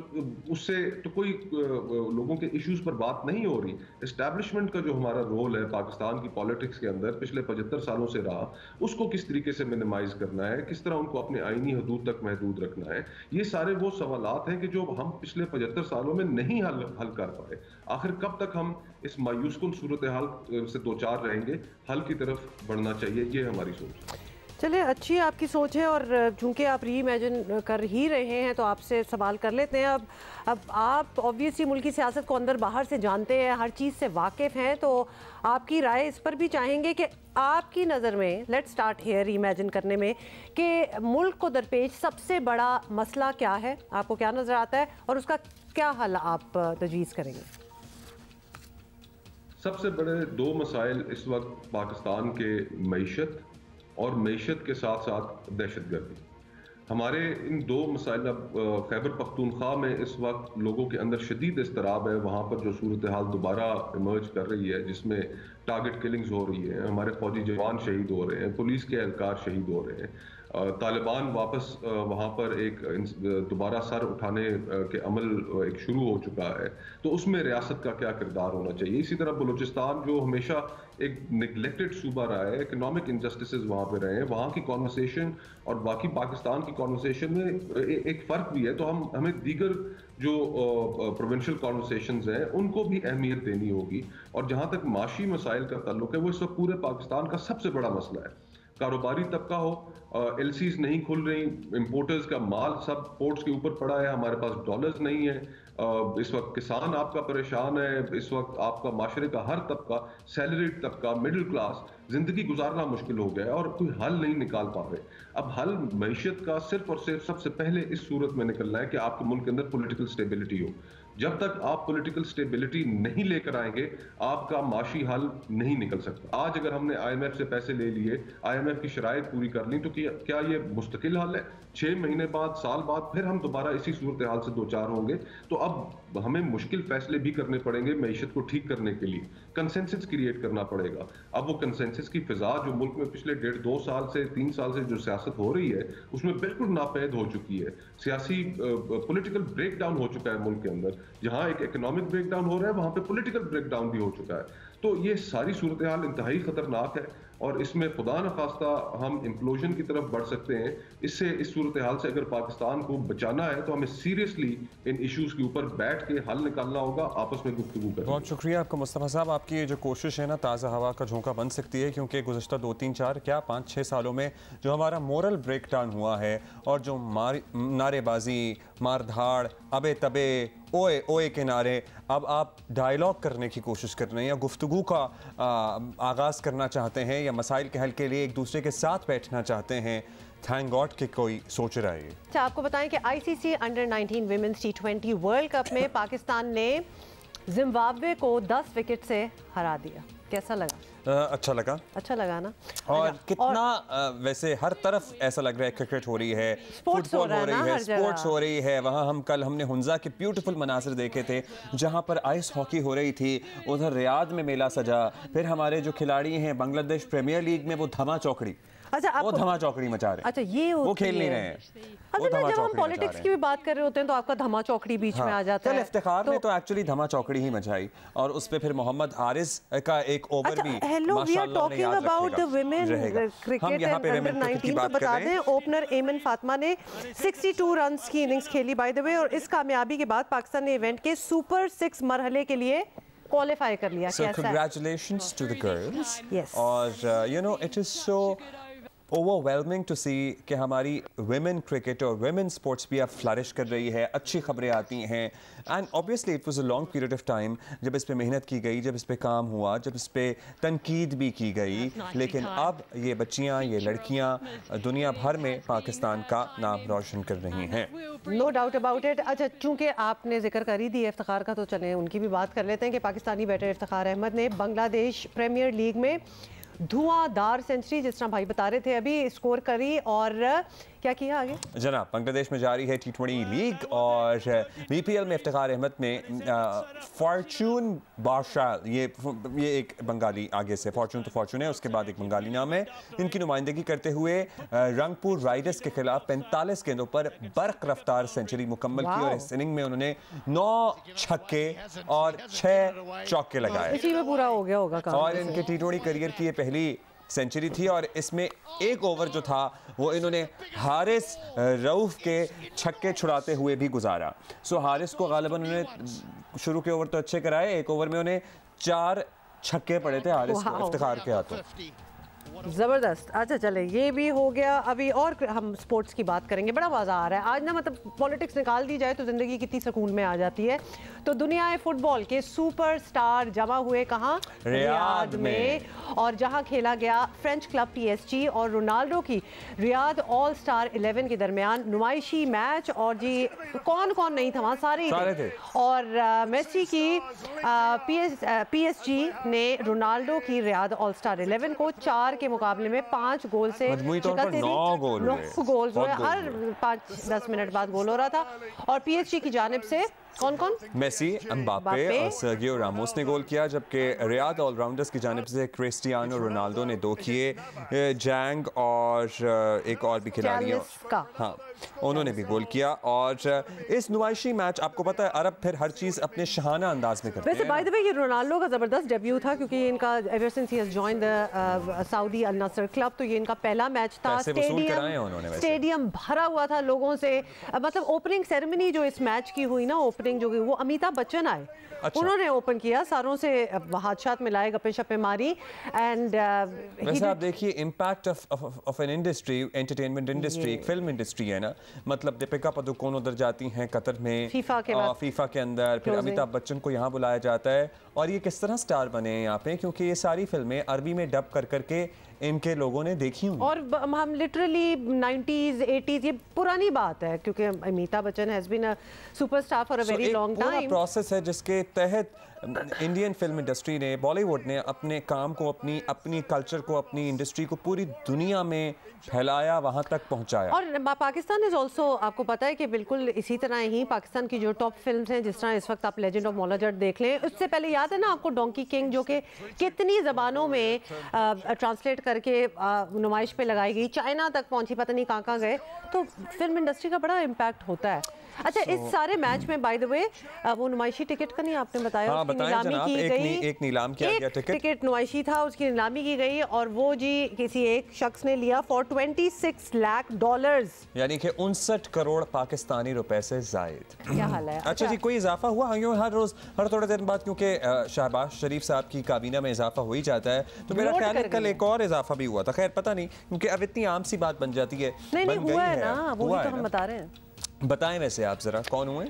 उससे तो कोई लोगों के इश्यूज पर बात नहीं हो रही। एस्टैब्लिशमेंट का जो हमारा रोल है पाकिस्तान की पॉलिटिक्स के अंदर पिछले 75 सालों से रहा, उसको किस तरीके से मिनिमाइज करना है, किस तरह उनको अपने आईनी हदूद तक महदूद रखना है, ये सारे वो सवालात हैं कि जो हम पिछले 75 सालों में नहीं हल कर पाए। आखिर कब तक हम इस मायूसकुन सूरत हाल से दो चार रहेंगे, हल की तरफ बढ़ना चाहिए, ये हमारी सोच है। चलिए, अच्छी आपकी सोच है और चूंकि आप री इमेजिन कर ही रहे हैं तो आपसे सवाल कर लेते हैं। अब आप ऑब्वियसली मुल्क की सियासत को अंदर बाहर से जानते हैं, हर चीज़ से वाकिफ़ हैं, तो आपकी राय इस पर भी चाहेंगे कि आपकी नज़र में, लेट्स स्टार्ट हेयर री इमेजिन करने में, कि मुल्क को दरपेश सबसे बड़ा मसला क्या है, आपको क्या नज़र आता है और उसका क्या हल आप तजवीज़ करेंगे? सबसे बड़े दो मसाइल इस वक्त पाकिस्तान के मईशत और मईशत के साथ साथ दहशतगर्दी। हमारे इन दो मसाइल, अब खैबर पख्तूनख्वा में इस वक्त लोगों के अंदर शदीद इस्तराब है। वहाँ पर जो सूरत हाल दोबारा इमर्ज कर रही है, जिसमें टारगेट किलिंग्स हो रही है, हमारे फौजी जवान शहीद हो रहे हैं, पुलिस के एहलकार शहीद हो रहे हैं, तालिबान वापस वहाँ पर एक दोबारा सर उठाने के अमल एक शुरू हो चुका है, तो उसमें रियासत का क्या किरदार होना चाहिए। इसी तरह बलूचिस्तान जो हमेशा एक निगलेक्टेड सूबा रहा है, इकोनॉमिक इनजस्टिसेस वहाँ पे रहे हैं, वहाँ की कॉन्वर्सेशन और बाकी पाकिस्तान की कॉन्वर्सेशन में एक फ़र्क भी है। तो हमें दीगर जो प्रोविंशियल कॉन्वर्सेशंस हैं उनको भी अहमियत देनी होगी। और जहाँ तक माशी मसाइल का ताल्लुक है, वो इस वक्त पूरे पाकिस्तान का सबसे बड़ा मसला है। कारोबारी तबका हो, एलसीज नहीं खुल रही, इंपोर्टर्स का माल सब पोर्ट्स के ऊपर पड़ा है, हमारे पास डॉलर्स नहीं है, इस वक्त किसान आपका परेशान है, इस वक्त आपका माशरे का हर तबका, सैलरीड तबका, मिडिल क्लास, जिंदगी गुजारना मुश्किल हो गया है और कोई हल नहीं निकाल पा रहे। अब हल मईशत का सिर्फ और सिर्फ सबसे पहले इस सूरत में निकलना है कि आपके मुल्क के अंदर पॉलिटिकल स्टेबिलिटी हो। जब तक आप पॉलिटिकल स्टेबिलिटी नहीं लेकर आएंगे, आपका माशी हल नहीं निकल सकता। आज अगर हमने आईएमएफ से पैसे ले लिए, आईएमएफ की शराइत पूरी कर ली, तो क्या ये मुस्तकिल हल है? 6 महीने बाद, साल बाद फिर हम दोबारा इसी सूरत हाल से दो चार होंगे। तो अब हमें मुश्किल फैसले भी करने पड़ेंगे मईशत को ठीक करने के लिए। कंसेंसस क्रिएट करना पड़ेगा। अब वो कंसेंसस की फिजा जो मुल्क में पिछले 1.5-2 साल से 3 साल से जो सियासत हो रही है, उसमें बिल्कुल नापैद हो चुकी है। सियासी पॉलिटिकल ब्रेक डाउन हो चुका है मुल्क के अंदर। जहां एक इकोनॉमिक ब्रेक डाउन हो रहा है, वहां पे पॉलिटिकल ब्रेक डाउन भी हो चुका है। तो ये सारी सूरत हाल इंतहाई खतरनाक है और इसमें खुदा न खास्ता हम इम्प्लोजन की तरफ बढ़ सकते हैं। इससे इस सूरत हाल से अगर पाकिस्तान को बचाना है तो हमें सीरियसली इन इश्यूज के ऊपर बैठ के हल निकालना होगा, आपस में गुफ्तगू करना। बहुत शुक्रिया आपका मुस्तफ़ा साहब। आपकी ये जो कोशिश है ना, ताज़ा हवा का झोंका बन सकती है, क्योंकि गुज़श्ता 2-3-4 क्या 5-6 सालों में जो हमारा मोरल ब्रेक डाउन हुआ है और जो नारेबाजी, मारधाड़, अबे तबे, ओए ओए के नारे, अब आप डायलॉग करने की कोशिश कर रहे हैं या गुफ्तगू का आगाज़ करना चाहते हैं या मसाइल के हल के लिए एक दूसरे के साथ बैठना चाहते हैं। थैंक गॉड कि कोई सोच रहा है। अच्छा, आपको बताएं कि ICC under-19 women's T20 world cup में पाकिस्तान ने जिम्बाब्वे को 10 विकेट से हरा दिया। कैसा लगा? अच्छा लगा। अच्छा लगा ना। और कितना वैसे हर तरफ ऐसा लग रहा है क्रिकेट हो रही है, फुटबॉल हो रही है, स्पोर्ट्स हो रही है। वहाँ कल हमने हुंजा के ब्यूटीफुल मनासिर देखे थे जहाँ पर आइस हॉकी हो रही थी। उधर रियाद में मेला सजा। फिर हमारे जो खिलाड़ी हैं बांग्लादेश प्रीमियर लीग में, वो धमा चौकड़ी, अच्छा, वो धमा चौकड़ी मचा रहे हैं। अच्छा, ये वो खेल नहीं रहे हैं। अच्छा, जब हम पॉलिटिक्स की भी बात कर रहे होते हैं तो आपका धमा चौकड़ी बीच में आ जाता है। इफ्तिखार ने तो एक्चुअली धमा चौकड़ी ही मचाई और उस पे फिर मोहम्मद हारिस का एक ओवर भी माशाल्लाह ने याद रखेगा। हम यहाँ पे वुमेन क्रिकेट की बात कर रहे हैं। ओपनर एमन फातिमा ने 62 रन्स की इनिंग्स खेली बाय द वे, और इस कामयाबी के बाद पाकिस्तान ने इवेंट के सुपर 6 मरहले के लिए क्वालिफाई कर लिया। So congratulations to the girls. Yes. और you know it is so overwhelming to see कि हमारी women cricket और women sports भी अब flourish कर रही है, अच्छी खबरें आती हैं। And obviously it was a long period of time जब इस पे मेहनत की गई, जब इस पे काम हुआ, जब इस पे तनकीद भी की गई, लेकिन अब ये बच्चियाँ, ये लड़कियाँ दुनिया भर में पाकिस्तान का नाम रोशन कर रही हैं। No doubt about it. अच्छा, चूंकि आपने जिक्र कर ही दी इफ्तिखार का, तो चलें उनकी भी बात कर लेते हैं कि पाकिस्तानी बैटर इफ्तिखार अहमद ने बांग्लादेश प्रीमियर लीग में धुआंधार सेंचुरी, जिस तरह भाई बता रहे थे अभी, स्कोर करी। और क्या किया आगे? जनाब, बांग्लादेश में जारी है T20 लीग और BPL में इफ्तिखार अहमद ने फॉर्चून बादशाह, ये एक बंगाली, आगे से फॉर्चून तो फॉर्चून है, उसके बाद एक बंगाली नाम है, इनकी नुमाइंदगी करते हुए रंगपुर राइडर्स के खिलाफ 45 गेंदों पर बर्क रफ्तार सेंचुरी मुकम्मल की और इस इनिंग में उन्होंने 9 छक्के और 6 चौके लगाए। इसी में पूरा हो गया होगा काम। और इनके T20 करियर की ये पहली सेंचुरी थी और इसमें एक ओवर जो था वो इन्होंने हारिस रऊफ के छक्के छुड़ाते हुए भी गुजारा। सो हारिस को गालिबन उन्होंने शुरू के ओवर तो अच्छे कराए, एक ओवर में उन्हें 4 छक्के पड़े थे हारिस को इफ्तिखार के हाथों। ज़बरदस्त। अच्छा चले, ये भी हो गया। अभी और हम स्पोर्ट्स की बात करेंगे। बड़ा मज़ा आ रहा है आज ना, मतलब पॉलिटिक्स निकाल दी जाए तो ज़िंदगी कितनी सुकून में आ जाती है। तो दुनिया फुटबॉल के सुपरस्टार जमा हुए कहाँ? रियाद में। और जहाँ खेला गया फ्रेंच क्लब PSG और रोनाल्डो की रियाद ऑल स्टार 11 के दरमियान नुमाइशी मैच। और जी कौन कौन नहीं था वहाँ? सारे थे। और मेसी की PSG ने रोनाल्डो की रियाद ऑल स्टार 11 को 4 के मुकाबले में 5 गोल से शिकस्त दी। 9 गोल जो है हर 5-10 मिनट बाद गोल हो रहा था। और PSG की जानिब से कौन कौन? मेसी, एम्बापे और सर्गियो रामोस ने गोल किया, जबकि रियाद ऑलराउंडर्स की जानिब से क्रिस्टियानो रोनाल्डो ने 2 किए। जैंग और एक और भी खिलाड़ी है, हाँ, उन्होंने भी गोल किया। और इस नुमाइशी मैच, आपको पता है अरब फिर हर चीज़ अपने शहाना अंदाज में करते हैं। वैसे बाय द वे ये रोनाल्डो का ज़बरदस्त डेब्यू था, क्योंकि इनका ever since he has joined the Saudi Al Nassr club, तो ये इनका पहला मैच था। स्टेडियम भरा हुआ था लोगों से। मतलब ओपनिंग सेरेमनी जो इस मैच की हुई ना, जो वो अमिताभ बच्चन आए, अच्छा। उन्होंने ओपन किया, सारों से हाथ मिलाए, गप्पे शप्पे मारी। एंड वैसे आप देखिए impact of an industry, entertainment industry, एक फिल्म इंडस्ट्री है ना। मतलब दीपिका पादुकोण उधर जाती हैं कतर में फीफा के अंदर, फिर अमिताभ बच्चन को यहाँ बुलाया जाता है। और ये किस तरह स्टार बने हैं यहाँ पे, क्योंकि ये सारी फिल्में अरबी में डब कर करके इनके लोगों ने देखी हुई। और हम लिटरली 90s 80s, ये पुरानी बात है, क्योंकि Amitabh Bachchan has been a superstar for a very long time. Process है जिसके तहत इंडियन फिल्म इंडस्ट्री ने, बॉलीवुड ने अपने काम को, अपनी कल्चर को, अपनी इंडस्ट्री को पूरी दुनिया में फैलाया, वहाँ तक पहुँचाया। और पाकिस्तान इज ऑल्सो, आपको पता है कि बिल्कुल इसी तरह ही पाकिस्तान की जो टॉप फिल्म्स हैं, जिस तरह इस वक्त आप लेजेंड ऑफ मौला जट देख लें, उससे पहले याद है ना आपको डोंकी किंग, जो कि कितनी ज़बानों में ट्रांसलेट करके नुमाइश पे लगाई गई, चाइना तक पहुँची, पता नहीं कहाँ गए। तो फिल्म इंडस्ट्री का बड़ा इम्पैक्ट होता है। अच्छा, इस सारे मैच में बाय द वे वो नुमाइशी टिकट का नहीं आपने बताया? हाँ, नीलामी की गई, एक नीलाम किया गया टिकट नुमाइशी था, उसकी नीलामी की गई और वो जी किसी एक शख्स ने लिया फॉर $26 लाख, यानी कि 69 करोड़ पाकिस्तानी रुपए से जायद। क्या हाल है? अच्छा जी, कोई इजाफा हुआ? हर रोज, हर थोड़े दिन बाद, क्योंकि शहबाज शरीफ साहब की काबीना में इजाफा हो ही जाता है, तो मेरा ख्याल है कल एक और इजाफा भी हुआ था। खैर पता नहीं, क्योंकि अब इतनी आम सी बात बन जाती है। नहीं हुआ है ना, वो भी तो हम बता रहे हैं। बताएं वैसे आप जरा, कौन हुए?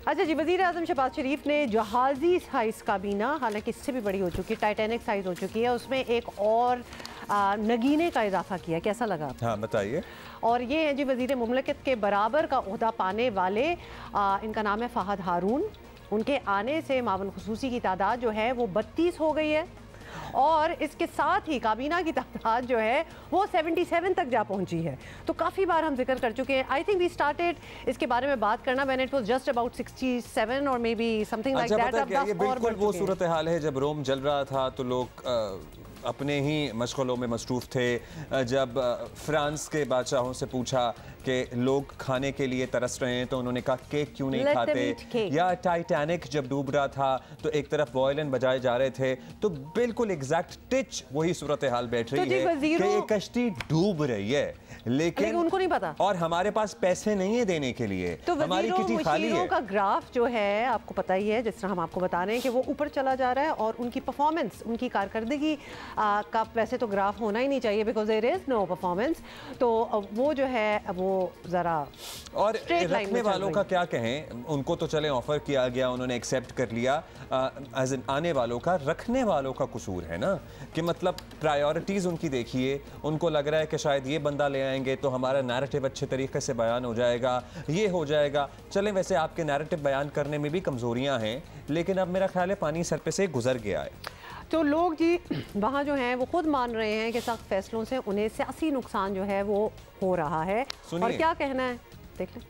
अच्छा जी, वज़ीर आज़म शहबाज शरीफ ने जहाज़ी साइज़ काबीना, हालांकि इससे भी बड़ी हो चुकी है, टाइटैनिक साइज़ हो चुकी है, उसमें एक और नगीने का इजाफा किया। कैसा लगा? हाँ बताइए। और ये है जी वज़ीर मुमलकत के बराबर का ओहदा पाने वाले, इनका नाम है फ़हद हारून। उनके आने से मावन खुसूसी की तादाद जो है वो 32 हो गई है, और इसके साथ ही काबीना की तादाद जो है वो 77 तक जा पहुंची है। तो काफ़ी बार हम जिक्र कर चुके हैं। आई थिंक वी स्टार्टेड इसके बारे में बात करना when it was just about 67 और may be something like that. ये बिल्कुल वो सूरत हाल है जब रोम जल रहा था तो लोग अपने ही मशगलों में मसरूफ़ थे। जब फ्रांस के बादशाहों से पूछा कि लोग खाने के लिए तरस रहे हैं तो उन्होंने कहा केक क्यों नहीं खाते। या टाइटैनिक जब डूब रहा था तो एक तरफ वायलिन बजाए जा रहे थे, तो बिल्कुल एग्जैक्ट टिच वही सूरत हाल बैठ रही है कि ये कश्ती डूब रही है, लेकिन उनको नहीं पता और हमारे पास पैसे नहीं है देने के लिए, तो हमारी किटी खाली है। का ग्राफ जो है आपको पता ही है, जिस तरह हम आपको बता रहे हैं कि वो ऊपर चला जा रहा है, और उनकी परफॉर्मेंस, उनकी कारकर्दगी का वैसे तो ग्राफ होना ही नहीं चाहिए because there is no performance, तो वो जो है वो ज़रा। और रखने वालों का क्या कहें, उनको तो चले ऑफर किया गया, उन्होंने एक्सेप्ट कर लिया, एज इन आने वालों का, रखने वालों का कसूर है ना, कि मतलब प्रायोरिटीज़ उनकी देखिए, उनको लग रहा है कि शायद ये बंदा ले आएंगे तो हमारा नैरेटिव अच्छे तरीके से बयान हो जाएगा, ये हो जाएगा। चलें, वैसे आपके नैरेटिव बयान करने में भी कमज़ोरियाँ हैं, लेकिन अब मेरा ख्याल है पानी सर पे से गुजर गया है। तो लोग जी वहाँ जो हैं वो खुद मान रहे हैं कि सख्त फैसलों से उन्हें सियासी नुकसान जो है वो हो रहा है। और क्या कहना है देख लें।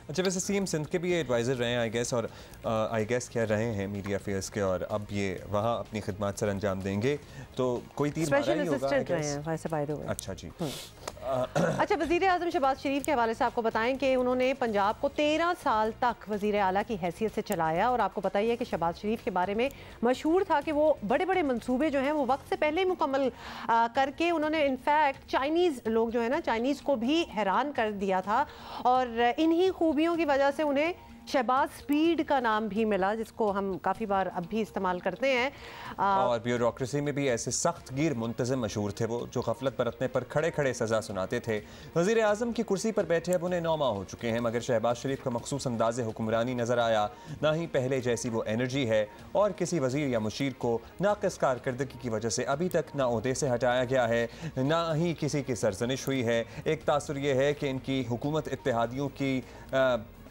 अच्छा, वैसे सीएम सिंध के भी ये एडवाइज़र रहे हैं आई गेस, और आई गेस क्या रहे हैं मीडिया अफेयर्स के, और अब ये वहाँ अपनी खिदमत सर अंजाम देंगे, तो कोई तीर मारा ही होगा आई गेस। अच्छा जी। अच्छा, वज़ीर आज़म शहबाज शरीफ के हवाले से आपको बताएं कि उन्होंने पंजाब को 13 साल तक वज़ीर आला की हैसियत से चलाया, और आपको पता ही है कि शहबाज शरीफ के बारे में मशहूर था कि वो बड़े बड़े मंसूबे जो हैं वो वक्त से पहले ही मुकम्मल करके उन्होंने इनफैक्ट चाइनीज़ लोग जो है ना, चाइनीज़ को भी हैरान कर दिया था, और इन्हीं खूबियों की वजह से उन्हें शहबाज स्पीड का नाम भी मिला, जिसको हम काफ़ी बार अब भी इस्तेमाल करते हैं। और ब्यूरोक्रेसी में भी ऐसे सख्त गिर मुंतज़िम मशहूर थे वो, जो गफलत बरतने पर खड़े खड़े सज़ा सुनाते थे। वज़ीर आज़म की कुर्सी पर बैठे अब उन्हें 9 माह हो चुके हैं, मगर शहबाज शरीफ का मखसूस अंदाज़ हुक्मरानी नज़र आया ना ही पहले जैसी वो एनर्जी है, और किसी वज़ीर या मुशीर को नाक़िस कारकर्दगी की वजह से अभी तक ना ओहदे से हटाया गया है, ना ही किसी की सरजनिश हुई है। एक तासुर ये है कि इनकी हुकूमत इत्तेहादियों की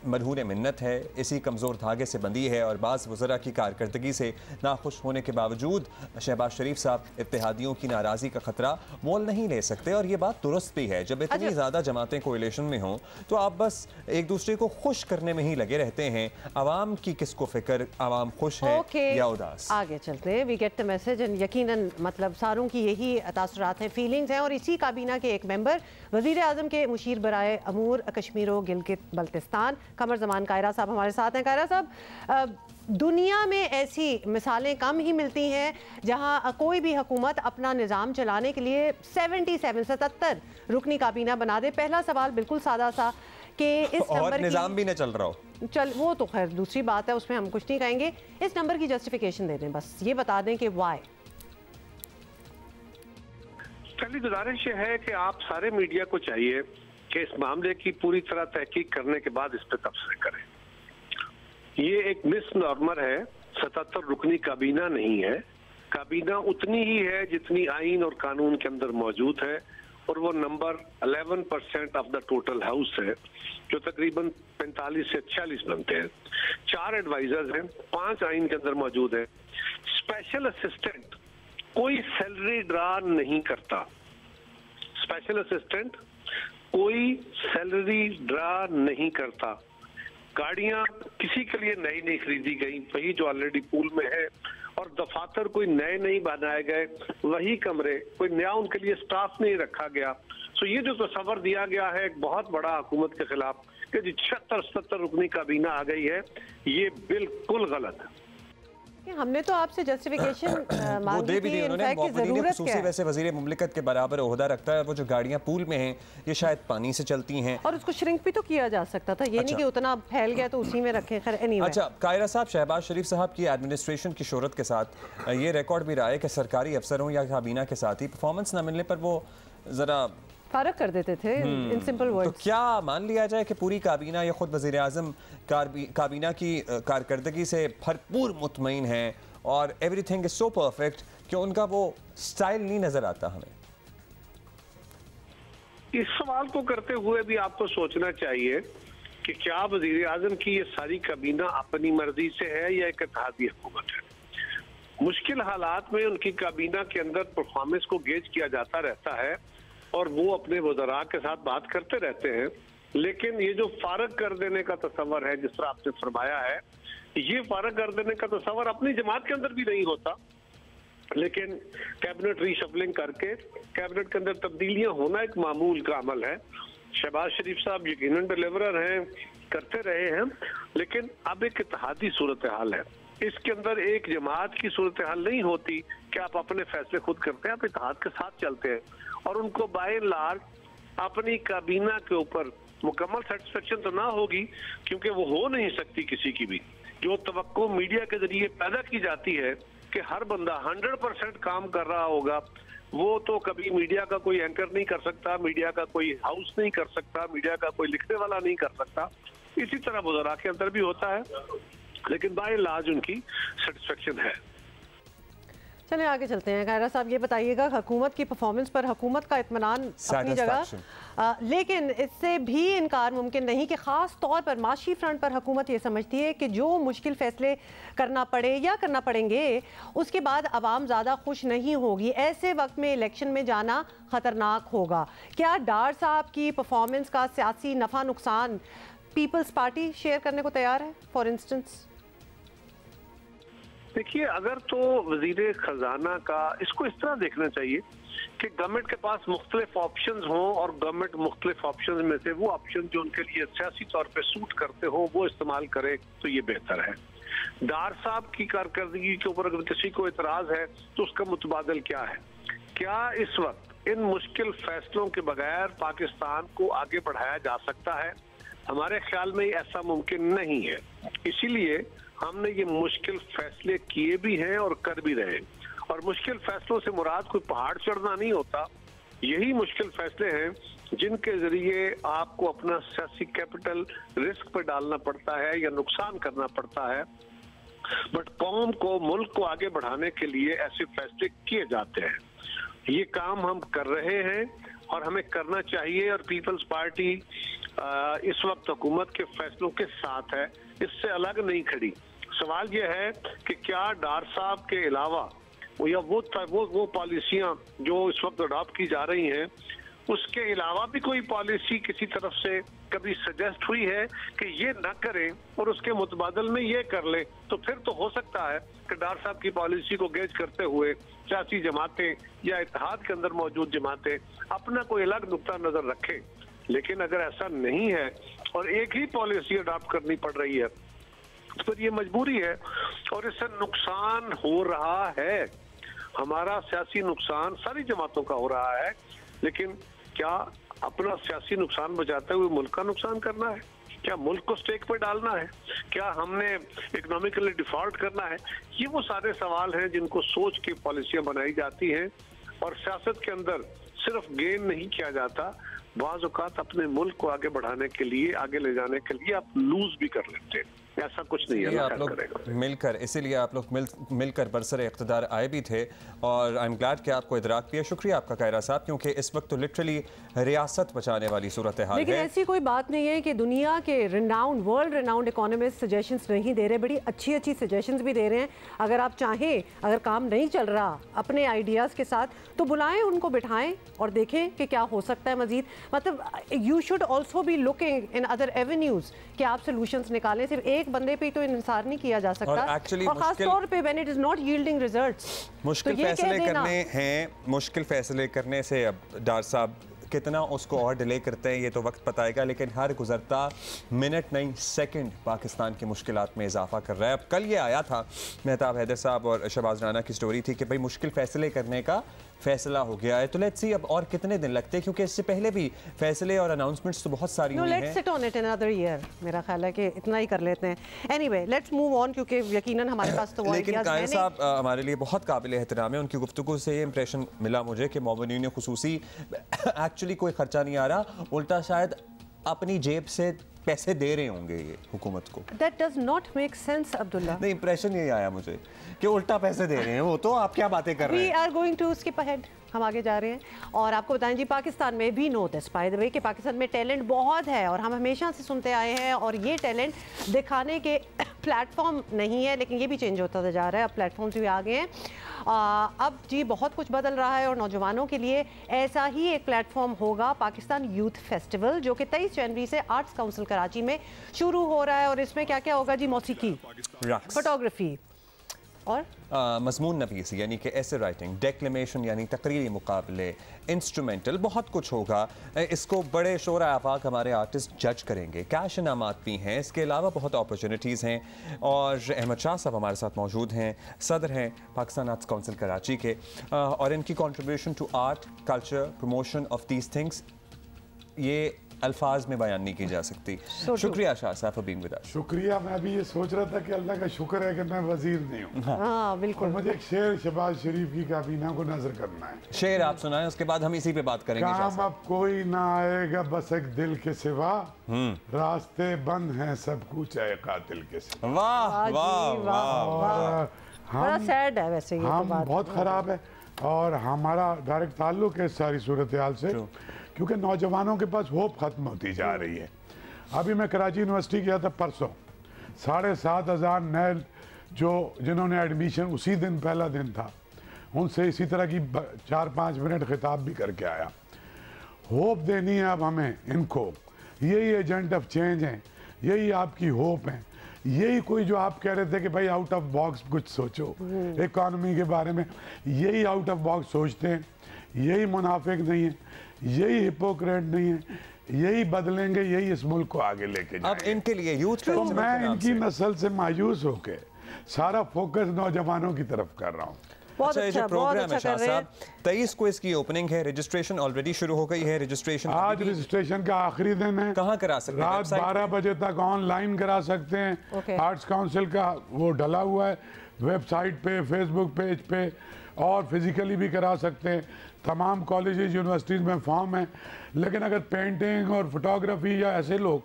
मरहून मिन्नत है, इसी कमज़ोर धागे से बंधी है, और बाज़ वज़रा की कारकर्दगी से नाखुश होने के बावजूद शहबाज शरीफ साहब इत्तेहादियों की नाराज़गी का ख़तरा मोल नहीं ले सकते। और ये बात दुरुस्त भी है, जब इतनी ज़्यादा जमातें कोएलिशन में हों तो आप बस एक दूसरे को खुश करने में ही लगे रहते हैं। आवाम की किसको फ़िक्र, आवाम खुश है या उदास। आगे चलते हैं, we get the message, and यकीनन मतलब सारों की यही तासुरात हैं, फीलिंग्स हैं। और इसी काबीना के एक मेंबर वज़ीर आज़म के मुशीर बराए अमूर कश्मीर व गिलगित बल्तिस्तान कमर ज़मान कायरा साहब हमारे साथ हैं। कायरा साहब, दुनिया में ऐसी मिसालें कम ही मिलती हैं जहां कोई भी हुकूमत अपना निज़ाम चलाने के लिए 77 रुकनी काबीना बना दे। पहला सवाल बिल्कुल सादा सा कि इस नंबर की निज़ाम भी न चल रहा हो, वो तो खैर दूसरी बात है, उसमें हम कुछ नहीं कहेंगे। इस नंबर की जस्टिफिकेशन दे दें, बस ये बता दें कि वाई। पहली गुजारिश ये है कि आप सारे मीडिया को चाहिए कि इस मामले की पूरी तरह तहकीक करने के बाद इस पर तबसरे करें। ये एक मिसनॉर्मर है, 77 रुकनी काबीना नहीं है। काबीना उतनी ही है जितनी आइन और कानून के अंदर मौजूद है, और वो number 11% of the total house है, जो तकरीबन 45 से 46 बनते हैं। 4 एडवाइजर्स हैं, 5 आइन के अंदर मौजूद है। स्पेशल असिस्टेंट कोई सैलरी ड्रा नहीं करता। स्पेशल असिस्टेंट कोई सैलरी ड्रा नहीं करता। गाड़ियां किसी के लिए नई नहीं खरीदी गई, वही जो ऑलरेडी पूल में है, और दफातर कोई नए नहीं बनाए गए, वही कमरे, कोई नया उनके लिए स्टाफ नहीं रखा गया। सो ये जो तस्वर दिया गया है एक बहुत बड़ा हुकूमत के खिलाफ कि जी 76-77 रुकनी काबीना आ गई है, ये बिल्कुल गलत है। हमने तो आपसे जस्टिफिकेशन वो दे भी दी उन्होंने। खुसूसी वैसे वजीर मुमलिकत के बराबर ओहदा रखता है, वो जो गाड़ियां पूल में हैं ये शायद पानी से चलती हैं, और उसको श्रिंक भी तो किया जा सकता था, ये नहीं कि उतना फैल गया तो उसी में रखें। खैर एनीवे। अच्छा कायरा साहब, शहबाज शरीफ साहब की एडमिनिस्ट्रेशन की शोहरत के साथ ये रिकॉर्ड भी रहा है कि सरकारी अफसरों या काबीना के साथ ही परफॉर्मेंस न मिलने पर वो जरा फारग कर देते थे, इन सिंपल वर्ड्स। तो क्या मान लिया जाए कि पूरी काबीना या खुद वजीर आज़म काबीना की कारकर्दगी से भरपूर मुतमईन है और एवरीथिंग इज सो परफेक्ट कि उनका वो स्टाइल नहीं नजर आता हमें? इस सवाल को करते हुए भी आपको सोचना चाहिए कि क्या वजीर आज़म की ये सारी काबीना अपनी मर्जी से है या एक इत्तेहादी हुकूमत है। मुश्किल हालात में उनकी काबीना के अंदर परफॉर्मेंस को गेज किया जाता रहता है और वो अपने वज़रा के साथ बात करते रहते हैं, लेकिन ये जो फारग कर देने का तस्वर है, जिस तरह आपने फरमाया है, ये फारग कर देने का तस्वर अपनी जमात के अंदर भी नहीं होता, लेकिन कैबिनेट रीशफलिंग करके कैबिनेट के अंदर तब्दीलियां होना एक मामूल का अमल है। शहबाज शरीफ साहब यकीनन डिलीवरर हैं, करते रहे हैं, लेकिन अब एक इत्तेहादी सूरत हाल है। इसके अंदर एक जमात की सूरत हाल नहीं होती कि आप अपने फैसले खुद करते हैं, आप इत्तेहाद के साथ चलते हैं, और उनको बाय एंड लार्ज अपनी काबीना के ऊपर मुकम्मल सेटिस्फेक्शन तो ना होगी, क्योंकि वो हो नहीं सकती किसी की भी। जो तवक्को मीडिया के जरिए पैदा की जाती है कि हर बंदा 100% काम कर रहा होगा, वो तो कभी मीडिया का कोई एंकर नहीं कर सकता, मीडिया का कोई हाउस नहीं कर सकता, मीडिया का कोई लिखने वाला नहीं कर सकता। इसी तरह वज़रा के अंदर भी होता है, लेकिन बाय एंड लार्ज उनकी सेटिस्फेक्शन है। चलिए आगे चलते हैं। कायरा साहब ये बताइएगा, हुकूमत की परफॉर्मेंस पर हुकूमत का इत्मीनान अपनी जगह, लेकिन इससे भी इनकार मुमकिन नहीं कि ख़ास तौर पर माशी फ्रंट पर हुकूमत ये समझती है कि जो मुश्किल फ़ैसले करना पड़े या करना पड़ेंगे उसके बाद आवाम ज़्यादा खुश नहीं होगी। ऐसे वक्त में इलेक्शन में जाना ख़तरनाक होगा। क्या डार साहब की परफॉर्मेंस का सियासी नफ़ा नुकसान पीपल्स पार्टी शेयर करने को तैयार है? फॉर इंस्टेंस देखिए, अगर तो वजीर खजाना का इसको इस तरह देखना चाहिए कि गवर्नमेंट के पास मुख्तलिफ ऑप्शंस हों और गवर्नमेंट मुख्तलिफ ऑप्शंस में से वो ऑप्शन जो उनके लिए सियासी तौर पे सूट करते हो वो इस्तेमाल करे तो ये बेहतर है। डार साहब की कारकर्दगी के ऊपर अगर किसी को इतराज है तो उसका मुतबादल क्या है? क्या इस वक्त इन मुश्किल फैसलों के बगैर पाकिस्तान को आगे बढ़ाया जा सकता है? हमारे ख्याल में ऐसा मुमकिन नहीं है। इसीलिए हमने ये मुश्किल फैसले किए भी हैं और कर भी रहे हैं। और मुश्किल फैसलों से मुराद कोई पहाड़ चढ़ना नहीं होता, यही मुश्किल फैसले हैं जिनके जरिए आपको अपना सियासी कैपिटल रिस्क पर डालना पड़ता है या नुकसान करना पड़ता है। बट कौम को, मुल्क को आगे बढ़ाने के लिए ऐसे फैसले किए जाते हैं। ये काम हम कर रहे हैं और हमें करना चाहिए। और पीपल्स पार्टी इस वक्त हुकूमत के फैसलों के साथ है, इससे अलग नहीं खड़ी। सवाल यह है कि क्या डार साहब के अलावा या वो पॉलिसियां जो इस वक्त अडॉप्ट की जा रही हैं, उसके अलावा भी कोई पॉलिसी किसी तरफ से कभी सजेस्ट हुई है कि ये ना करें और उसके मुतबादल में ये कर ले? तो फिर तो हो सकता है कि डार साहब की पॉलिसी को गेज करते हुए सियासी जमातें या इत्तेहाद के अंदर मौजूद जमातें अपना कोई अलग नुक्ता नजर रखें। लेकिन अगर ऐसा नहीं है और एक ही पॉलिसी अडॉप्ट करनी पड़ रही है, तो फिर ये मजबूरी है और इससे नुकसान हो रहा है। हमारा सियासी नुकसान सारी जमातों का हो रहा है, लेकिन क्या अपना सियासी नुकसान बचाते हुए मुल्क का नुकसान करना है? क्या मुल्क को स्टेक पर डालना है? क्या हमने इकोनॉमिकली डिफॉल्ट करना है? ये वो सारे सवाल हैं जिनको सोच के पॉलिसियां बनाई जाती हैं। और सियासत के अंदर सिर्फ गेन नहीं किया जाता, बाज़ औक़ात अपने मुल्क को आगे बढ़ाने के लिए, आगे ले जाने के लिए आप लूज भी कर लेते हैं। ऐसा कुछ नहीं है। आप लोग मिलकर, इसीलिए आप लोग मिलकर बरसरे इक़्तिदार आए भी थे और आई एम ग्लैड कि आपको इदराक किया। शुक्रिया आपका कायरा साहब, क्योंकि इस वक्त तो लिटरली रियासत बचाने वाली सूरत हाल है। लेकिन ऐसी कोई बात नहीं है कि दुनिया के renowned, world renowned economist suggestions नहीं दे रहे, बड़ी अच्छी अच्छी सजेशंस भी दे रहे हैं। अगर आप चाहें, अगर काम नहीं चल रहा अपने आइडियाज़ के साथ, तो बुलाएं, उनको बिठाएं और देखें कि क्या हो सकता है मजीद। मतलब you should also be looking in other avenues कि आप सोल्यूशंस निकालें। सिर्फ एक बंदे पे तो इंसार नहीं किया जा सकता, और खास तौर पे when it is not yielding results. मुश्किल फैसले करने हैं, मुश्किल फैसले करने से अब डार साहब कितना उसको और डिले करते हैं ये तो वक्त बताएगा, लेकिन हर गुजरता मिनट नहीं सेकंड पाकिस्तान की मुश्किलात में इजाफा कर रहा है। अब कल ये आया था मेहताब हैदर साहब और शहबाज राना की स्टोरी थी कि भाई मुश्किल फैसले करने का फैसला हो गया है, तो लेट्स सी अब और कितने दिन लगते हैं, क्योंकि इससे पहले भी फैसले और अनाउंसमेंट्स तो बहुत सारी हुई हैं। Let's sit on it another year, मेरा ख्याल है कि इतना ही कर लेते हैं। एनीवे लेट्स मूव ऑन, क्योंकि यकीनन हमारे पास तो लेकिन कायर साहब हमारे लिए बहुत काबिल एहतराम है। उनकी गुफ्तगू से ये इंप्रेशन मिला मुझे कि मोमिनीन खुसूसी एक्चुअली कोई खर्चा नहीं आ रहा, उल्टा शायद अपनी जेब से पैसे दे रहे होंगे ये हुकूमत को। That does not make sense, Abdullah. नहीं, इंप्रेशन यही आया मुझे कि उल्टा पैसे दे रहे हैं वो, तो आप क्या बातें कर रहे हैं? We are going to skip ahead, हम आगे जा रहे हैं और आपको बताएं जी, पाकिस्तान में भी know this by the way कि पाकिस्तान में टैलेंट बहुत है और हम हमेशा से सुनते आए हैं, और ये टैलेंट दिखाने के प्लेटफॉर्म नहीं है, लेकिन ये भी चेंज होता जा रहा है। अब प्लेटफॉर्म्स भी आ गए हैं। अब जी बहुत कुछ बदल रहा है और नौजवानों के लिए ऐसा ही एक प्लेटफॉर्म होगा पाकिस्तान यूथ फेस्टिवल, जो कि 23 जनवरी से आर्ट्स काउंसिल कराची में शुरू हो रहा है। और इसमें क्या क्या होगा जी? मौसीकी, फोटोग्राफी और मज़मून नवीसी यानी कि ऐसे राइटिंग, डेक्लेमेशन यानी तकरीरी मुकाबले, इंस्ट्रूमेंटल, बहुत कुछ होगा। इसको बड़े शोर आफाक हमारे आर्टिस्ट जज करेंगे। कैश इनामात भी हैं, इसके अलावा बहुत अपॉर्चुनिटीज़ हैं। और अहमद शाह साहब हमारे साथ मौजूद हैं, सदर हैं पाकिस्तान आर्ट्स काउंसिल कराची के, और इनकी contribution to art, culture, promotion of these things ये अल्फाज में बयान नहीं की जा सकती। शुक्रिया शाह साहब फॉर बीइंग विद अस। शुक्रिया। मैं भी ये सोच रहा था कि अल्लाह का शुक्र है कि मैं वजीर नहीं हूँ। हाँ बिल्कुल। मुझे एक शेर शहबाज शरीफ की काबीना को नजर करना है। शेर आप सुनाएं, उसके बाद हम इसी पे बात करेंगे। काम अब कोई ना आएगा बस एक दिल के सिवा, रास्ते बंद हैं सब कुछ है कातिल के सिवा। वाह वाह वाह। बड़ा सैड है वैसे ये तो बात। बहुत खराब है और हमारा डायरेक्ट ताल्लुक है इस सारी सूरत हाल से, क्योंकि नौजवानों के पास होप खत्म होती जा रही है। अभी मैं कराची यूनिवर्सिटी गया था परसों, 7,500 नए जिन्होंने एडमिशन उसी दिन, पहला दिन था, उनसे इसी तरह की 4-5 मिनट खिताब भी करके आया। होप देनी है अब हमें इनको, यही एजेंट ऑफ चेंज हैं, यही आपकी होप है। यही कोई जो आप कह रहे थे कि भाई आउट ऑफ बॉक्स कुछ सोचो इकॉनमी के बारे में, यही आउट ऑफ बॉक्स सोचते हैं, यही मुनाफिक नहीं है, यही हिपोक्रेट नहीं है, यही बदलेंगे, यही इस मुल्क को आगे लेके जाएंगे। अब इनके लिए यूथ तो मैं इनकी नस्ल से मायूस होकर सारा फोकस नौजवानों की तरफ कर रहा हूँ। बहुत अच्छा, अच्छा, प्रोग्राम है शाह कर रहे हैं। साहब। 23 को इसकी ओपनिंग है, रजिस्ट्रेशन ऑलरेडी शुरू हो गई है। रजिस्ट्रेशन आज रजिस्ट्रेशन का आखिरी दिन है। कहाँ करा सकते हैं? रात 12 बजे तक ऑनलाइन करा सकते हैं। आर्ट्स काउंसिल का वो डला हुआ है वेबसाइट पे, फेसबुक पेज पे, और फिजिकली भी करा सकते हैं। तमाम कॉलेजेस यूनिवर्सिटीज़ में फॉर्म है। लेकिन अगर पेंटिंग और फोटोग्राफी या ऐसे लोग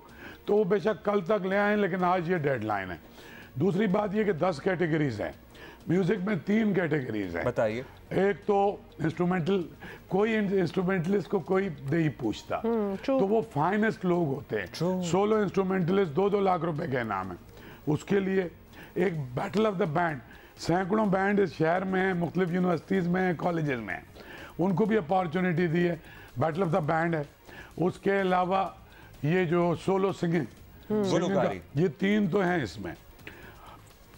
तो वो बेशक कल तक ले आएँ, लेकिन आज ये डेडलाइन है। दूसरी बात ये कि 10 कैटेगरीज हैं। म्यूजिक में 3 कैटेगरीज हैं। बताइए। एक तो इंस्ट्रूमेंटल, कोई इंस्ट्रूमेंटलिस्ट को कोई नहीं पूछता, तो वो फाइनेस्ट लोग होते हैं। सोलो इंस्ट्रूमेंटलिस्ट 2-2 लाख रुपए के इनाम है। उसके लिए एक बैटल ऑफ द बैंड, सैकड़ों बैंड इस शहर में हैं, मुख्तलिफ यूनिवर्सिटीज़ में, कॉलेजेस में, उनको भी अपॉर्चुनिटी दी है। बैटल ऑफ द बैंड है। उसके अलावा ये जो सोलो सिंगिंग, ये 3 तो हैं इसमें।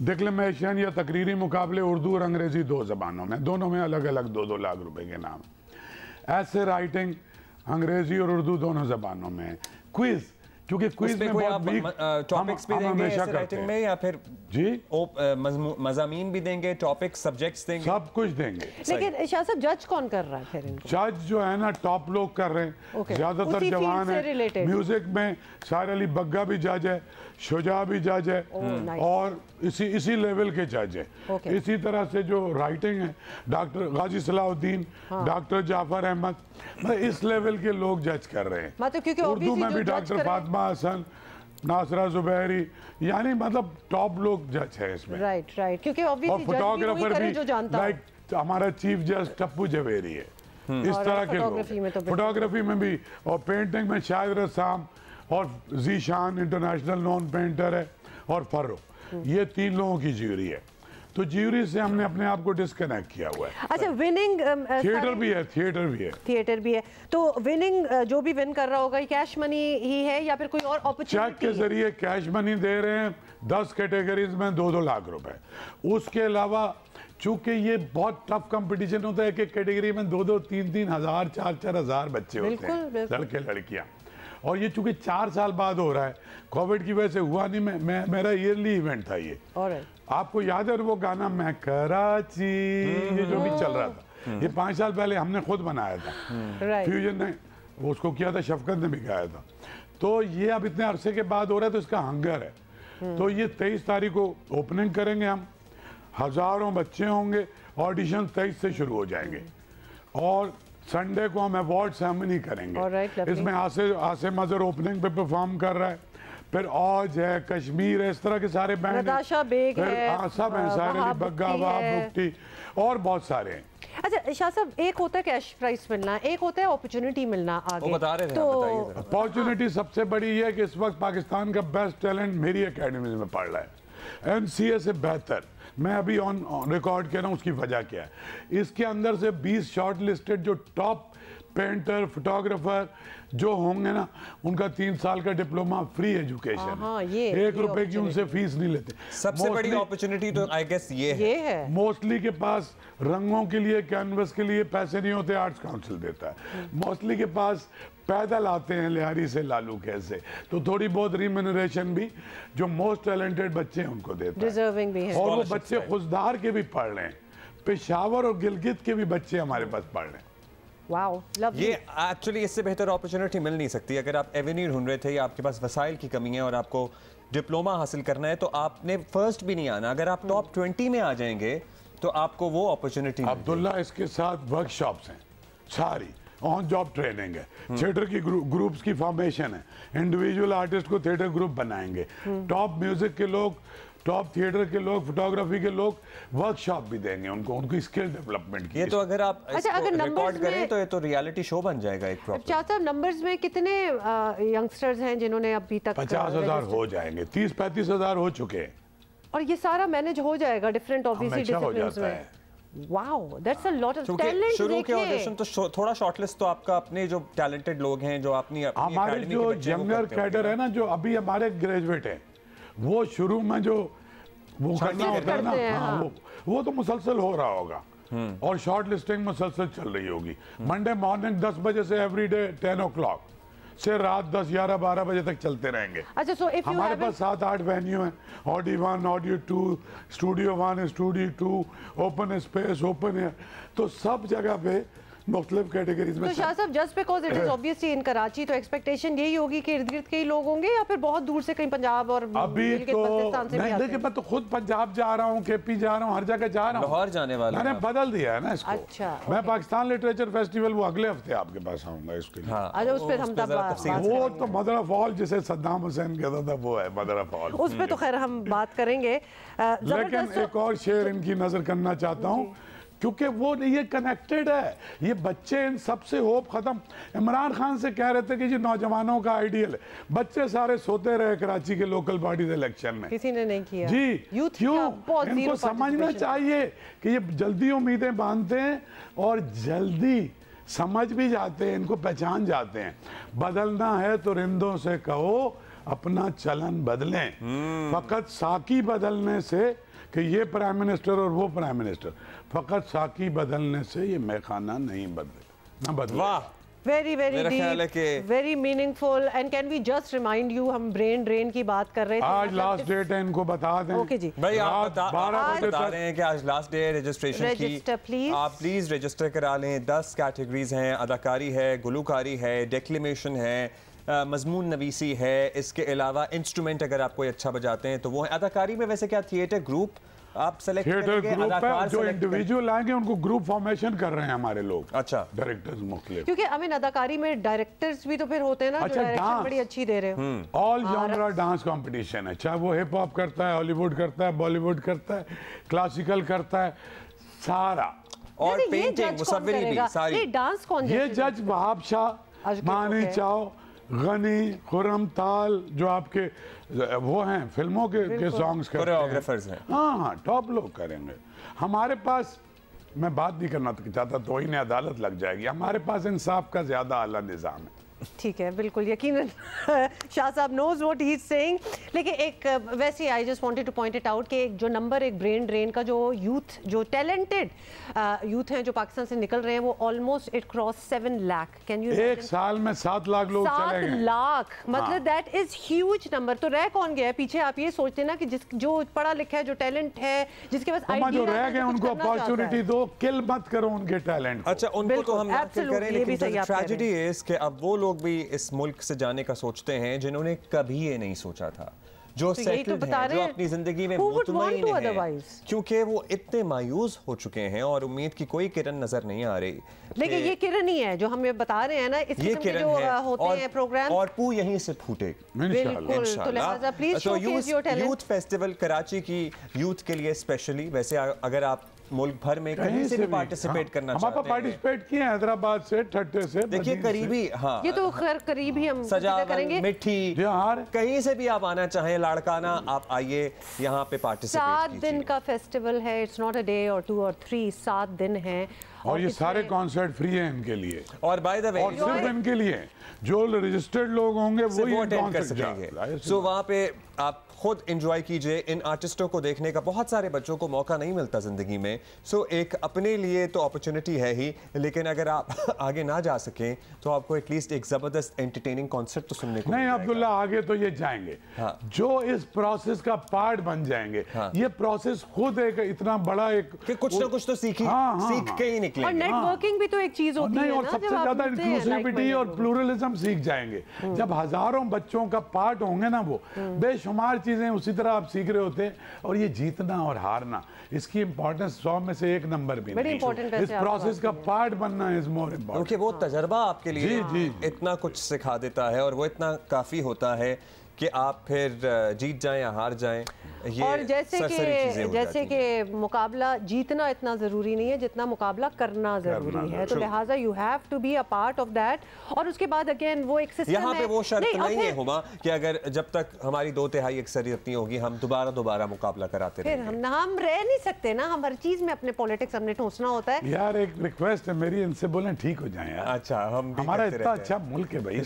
डिक्लेमेशन या तकरीरी मुकाबले उर्दू और अंग्रेजी 2 ज़बानों में, दोनों में अलग अलग 2-2 लाख रुपए के नाम। ऐसे राइटिंग अंग्रेजी और उर्दू दोनों ज़बानों में। क्विज, क्योंकि क्विज में बहुत वीक टॉपिक्स भी देंगे ऐसे राइटिंग में, या फिर जी मज़ामीन भी देंगे, टॉपिक सब्जेक्ट्स देंगे, सब कुछ देंगे। लेकिन शाह साहब जज कौन कर रहा है फिर इनको? जज जो है ना टॉप लोग कर रहे हैं। ज्यादातर जवान है। म्यूजिक में शायर अली बग्गा भी जज है, शुजा भी जज है, और इसी लेवल के जज है। इसी तरह से जो राइटिंग है, डॉक्टर गाजी सलाउद्दीन, डॉक्टर जाफर अहमद, मतलब इस लेवल के लोग जज कर रहे हैं। मतलब क्योंकि उर्दू में भी डॉक्टर फातिमा हसन, नासरा जुबैरी, यानी मतलब टॉप लोग जज है इसमें। राइट, क्योंकि और फोटोग्राफर भी लाइक हमारा चीफ जज टप्पू जवेरी है। इस तरह के लोग फोटोग्राफी में भी, और पेंटिंग में शाहिद रसाम और जीशान इंटरनेशनल नॉन पेंटर है, और फर्रुख, ये 3 लोगों की ज्यूरी है। तो ज्यूरी से हमने अपने आप को डिस्कनेक्ट किया हुआ है। अच्छा, विनिंग थिएटर भी है। तो विनिंग जो भी विन कर रहा होगा, कैश मनी ही है या फिर कोई और अपॉर्चुनिटी? चेक के जरिए कैश मनी दे रहे हैं 10 कैटेगरीज में 2-2 लाख रुपए। उसके अलावा चूंकि ये बहुत टफ कंपटीशन होता है कि कैटेगरी में 2-2, 3-3 हजार, 4-4 हजार बच्चे होते हैं, लड़के लड़कियां। और ये चूंकि 4 साल बाद हो रहा है, कोविड की वजह से हुआ नहीं। मेरा ईयरली इवेंट था ये। आपको याद है वो गाना मैं कराची, ये जो भी चल रहा था, ये 5 साल पहले हमने खुद बनाया था। फ्यूजन ने वो उसको किया था, शफकत ने भी गाया था। तो ये अब इतने अरसे के बाद हो रहा है, तो इसका हंगर है। तो ये 23 तारीख को ओपनिंग करेंगे हम, हजारों बच्चे होंगे, ऑडिशन 23 से शुरू हो जाएंगे, और संडे को हम अवार्ड सेरेमनी करेंगे। इसमें आसिम अजहर ओपनिंग पे परफॉर्म कर रहा है, फिर औज है, कश्मीर है, इस तरह के सारे बैंड हैं, सब हैं, सारे बग्गा, बुट्टी और बहुत सारे हैं। अच्छा शाह साहब, एक होता है कैश प्राइस मिलना, एक होता है अपॉर्चुनिटी मिलना आगे। बता रहे थे, तो अपॉर्चुनिटी सबसे बड़ी ये है कि इस वक्त पाकिस्तान का बेस्ट टैलेंट मेरी एकेडमी में पढ़ रहा है, एमसीए से बेहतर। मैं अभी ऑन रिकॉर्ड कह रहा हूँ, उसकी वजह क्या है। इसके अंदर से 20 शॉर्ट लिस्टेड जो टॉप पेंटर, फोटोग्राफर जो होंगे ना, उनका 3 साल का डिप्लोमा फ्री एजुकेशन है, 1 रुपए की उनसे फीस नहीं लेते। सबसे बड़ी अपॉर्चुनिटी तो आई गेस ये है। मोस्टली के पास रंगों के लिए, कैनवस के लिए पैसे नहीं होते, आर्ट्स काउंसिल देता है। मोस्टली के पास पैदल आते हैं लिहारी से लालू कैसे, तो थोड़ी बहुत रिम्यूनरेशन भी जो मोस्ट टैलेंटेड बच्चे हैं उनको देता डिजर्विंग भी है। और वो बच्चे खुशदार के भी पढ़ रहे हैं, पेशावर और गिलगित के भी बच्चे हमारे पास पढ़ रहे हैं। ये एक्चुअली इससे बेहतर अपॉर्चुनिटी मिल नहीं सकती। अगर आप एवेन्यू ढूंढ रहे थे या आपके पास वसाइल की कमी है और आपको डिप्लोमा हासिल करना है, तो आपने फर्स्ट भी नहीं आना। अगर आप टॉप 20 में आ जाएंगे तो आपको वो अपॉर्चुनिटी। अब्दुल्ला, इसके साथ वर्कशॉप्स हैं, सारी ऑन जॉब ट्रेनिंग है, थिएटर की ग्रुप्स की फॉर्मेशन है, इंडिविजुअल आर्टिस्ट को थिएटर ग्रुप बनाएंगे, टॉप म्यूजिक के लोग, टॉप थिएटर के लोग, फोटोग्राफी के लोग वर्कशॉप भी देंगे उनको, उनकी स्किल डेवलपमेंट की। ये तो अगर आप रिकॉर्ड करें तो ये तो रियलिटी शो बन जाएगा एक प्रॉपर। चाचा, नंबर्स में कितने यंगस्टर्स हैं जिन्होंने अभी तक? 50,000 हो जाएंगे, 30-35 हजार हो चुके हैं। और ये सारा मैनेज हो जाएगा डिफरेंट ऑब्वियसली डिसिप्लिन्स में। Wow, that's a lot of talent. शुरू के ऑडिशन तो थोड़ा शॉर्टलिस्ट तो आपका अपने जो टैलेंटेड लोग हैं, जो अपनी हमारे जो यंगर कैडर है ना, जो अभी हमारे ग्रेजुएट हैं, वो शुरू में जो वो करना होता है ना, वो तो मुसलसल हो रहा होगा, और शॉर्ट लिस्टिंग मुसलसल चल रही होगी। मंडे मॉर्निंग 10 बजे से एवरी डे 10 o'clock से रात 10, 11, 12 बजे तक चलते रहेंगे। अच्छा, so if you हमारे पास 7-8 वेन्यू हैं, Audi 1, Audi 2, studio 1, studio 2, open space, open air, तो सब जगह पे मुख्तलिफ कैटेगरीज में। तो शाह साहब, just because it is obviously in Karachi, तो एक्सपेक्टेशन यही होगी कि इर्द गिर्द के ही लोग होंगे या फिर बहुत दूर से कहीं पंजाब और अभी तो नहीं, देखिए मैं तो खुद पंजाब जा रहा हूँ, केपी जा रहा हूँ, हर जगह जा रहा हूँ, लाहौर जाने वाला मैंने बदल दिया है ना इसको। अच्छा, मैं पाकिस्तान लिटरेचर फेस्टिवल वो अगले हफ्ते आपके पास आऊंगा इसके लिए। अच्छा, उस पर हम वो तो मदर ऑफ ऑल जिसे सद्दाम हुसैन कहता था वो है मदर ऑफ ऑल, उस पर तो खैर हम बात करेंगे। लेकिन एक और शेर इनकी नजर करना चाहता हूँ, क्योंकि वो ये कनेक्टेड है, ये बच्चे इन सबसे होप खत्म। इमरान खान से कह रहे थे कि जी नौजवानों का आइडियल है, बच्चे सारे सोते रहे कराची के लोकल बॉडीज इलेक्शन में, किसी ने नहीं किया जी। क्यों? इनको समझना चाहिए कि ये जल्दी उम्मीदें बांधते हैं और जल्दी समझ भी जाते हैं, इनको पहचान जाते हैं। बदलना है तो रिंदों से कहो अपना चलन बदलें, फकत साकी बदलने से कि ये प्राइम मिनिस्टर और वो प्राइम मिनिस्टर, फकत साकी बदलने से ये मैखाना नहीं बदले। वाह, very very deep, very meaningful. And can we just remind you, हम ब्रेन ड्रेन की बात कर रहे थे, आज लास्ट डेट है, इनको बता दें। ओके जी भाई, आप 12 बजे बता रहे हैं कि आज लास्ट डे है रजिस्ट्रेशन की। आप प्लीज रजिस्टर करा लें। 10 कैटेगरीज हैं, अदाकारी है, गुलूकारी है, डेक्लेमेशन है, मजमून नवीसी है, इसके अलावा इंस्ट्रूमेंट अगर आप कोई अच्छा बजाते हैं तो वो है। अदाकारी में वैसे क्या थिएटर ग्रुप आप सेलेक्ट करेंगे? ग्रुप है, जो इंडिविजुअल आएंगे उनको ग्रुप फॉर्मेशन कर रहे हैं हमारे लोग। अच्छा, डायरेक्टर्स मुख्तलिफ, क्योंकि आई मीन अदाकारी में डायरेक्टर्स भी तो फिर होते हैं ना, अच्छा, जो डायरेक्शन बड़ी अच्छी दे रहे हो। ऑल जॉनरा डांस कंपटीशन है, चाहे वो हिप हॉप करता है, हॉलीवुड करता है, बॉलीवुड करता है, क्लासिकल करता है, सारा। और पेंटिंग, मुसव्विरी भी सारी। डांस कौन? ये जज वहाब शाह, मानी चाव, गनी, खुरम ताल, जो आपके वो हैं फिल्मों के सॉन्ग्स कोरियोग्राफर्स हैं। हाँ, टॉप लोग करेंगे। हमारे पास, मैं बात नहीं करना चाहता तो इन्हें अदालत लग जाएगी, हमारे पास इंसाफ का ज्यादा आला निज़ाम है। ठीक है, बिल्कुल यकीनन शाह साहब knows what he is saying. लेकिन एक वैसे I just wanted to point it out कि एक जो नंबर, एक ब्रेन ड्रेन का जो यूथ, जो टैलेंटेड यूथ हैं जो पाकिस्तान से निकल रहे हैं, वो almost it cross 7 lakh. Can you? एक साल में 7 लाख लोग चले गए। 7 लाख, मतलब दैट इज ह्यूज नंबर। तो रह कौन गया है पीछे? आप ये सोचते ना कि जो पढ़ा लिखा है, जो टैलेंट है, जिसके पास आइडिया, जो रह गए उनको अपॉर्चुनिटी दो, किल मत करो उनके टैलेंट। अच्छा, उनको तो हम करें, लेकिन ट्रेजेडी है कि अब वो लोग भी इस मुल्क से जाने का सोचते हैं जिन्होंने कभी ये नहीं सोचा था, जो सेटल्ड हैं, जो अपनी जिंदगी में मुतमईन हैं, क्योंकि वो इतने मायूस हो चुके हैं और उम्मीद की कोई किरण नजर नहीं आ रही। लेकिन ये किरण ही है जो हमें बता रहे हैं ना, इस किस्म के जो होते हैं प्रोग्राम, और पू यहीं से फूटेगी बिल्कुल। तो लिहाजा please showcase your talent. Youth festival Karachi की यूथ के लिए स्पेशली, वैसे अगर आप मुल्क भर में कहीं से भी पार्टिसिपेट करना चाहते हैं, हमारे पार्टिसिपेट किए हैदराबाद से, ठट्टे से, देखिए करीबी, हाँ ये तो खैर करीब ही हम करेंगे। मिठी, कहीं से भी आप आना चाहें, लाड़काना, आप आइए यहाँ पे पार्टिसिपेट कीजिए। 7 दिन का फेस्टिवल है, इट्स नॉट अ डे और 2 और 3, 7 दिन है। और ये सारे कॉन्सर्ट फ्री हैं इनके लिए, और बाय द वे सिर्फ इनके लिए जो रजिस्टर्ड लोग होंगे वो अटेंड कर सकेंगे। सो वहाँ पे आप खुद एंजॉय कीजिए। इन आर्टिस्टों को देखने का बहुत सारे बच्चों को मौका नहीं मिलता जिंदगी में। सो एक अपने लिए तो अपॉर्चुनिटी है ही, लेकिन अगर आप आगे ना जा सकें तो आपको एटलीस्ट एक जबरदस्त एंटरटेनिंग कॉन्सर्ट तो सुनने को नहीं। अब्दुल्ला, आगे तो ये जाएंगे, हाँ। जो इस प्रोसेस का पार्ट बन जाएंगे, हाँ। ये प्रोसेस खुद एक इतना बड़ा एक कि कुछ ना कुछ तो सीख के ही निकलेंगे। और नेटवर्किंग भी तो एक चीज होती है, और सबसे ज्यादा इंक्लूसिविटी और प्लूरलिज्म सीख जाएंगे। जब हजारों बच्चों का पार्ट होंगे ना, वो बेशुमार चीजें उसी तरह आप सीख रहे होते हैं। और ये जीतना और हारना, इसकी इंपॉर्टेंस 100 में से 1 नंबर भी नहीं। इस प्रोसेस का पार्ट बनना इज मोर इम्पोर्टेंट, क्योंकि वो तजर्बा आपके लिए इतना कुछ सिखा देता है और वो इतना काफी होता है कि आप फिर जीत जाएं या हार जाएं। ये और जैसे कि मुकाबला जीतना इतना ज़रूरी नहीं है जितना मुकाबला करना ज़रूरी है। तो लिहाजा you have to be a part of that. और उसके बाद अगेन वो एक सिस्टम यहाँ पे वो शर्त नहीं है हुमा कि अगर जब तक हमारी 2/3 अक्सरियत नहीं होगी हम दोबारा मुकाबला कराते फिर हम रह नहीं सकते ना। हम हर चीज में अपने पॉलिटिक्स हमने ठोसना होता है। यार एक रिक्वेस्ट है मेरी, इनसे बोलें ठीक हो जाए यार। अच्छा, हम हमारा इतना अच्छा मुल्क है भाई,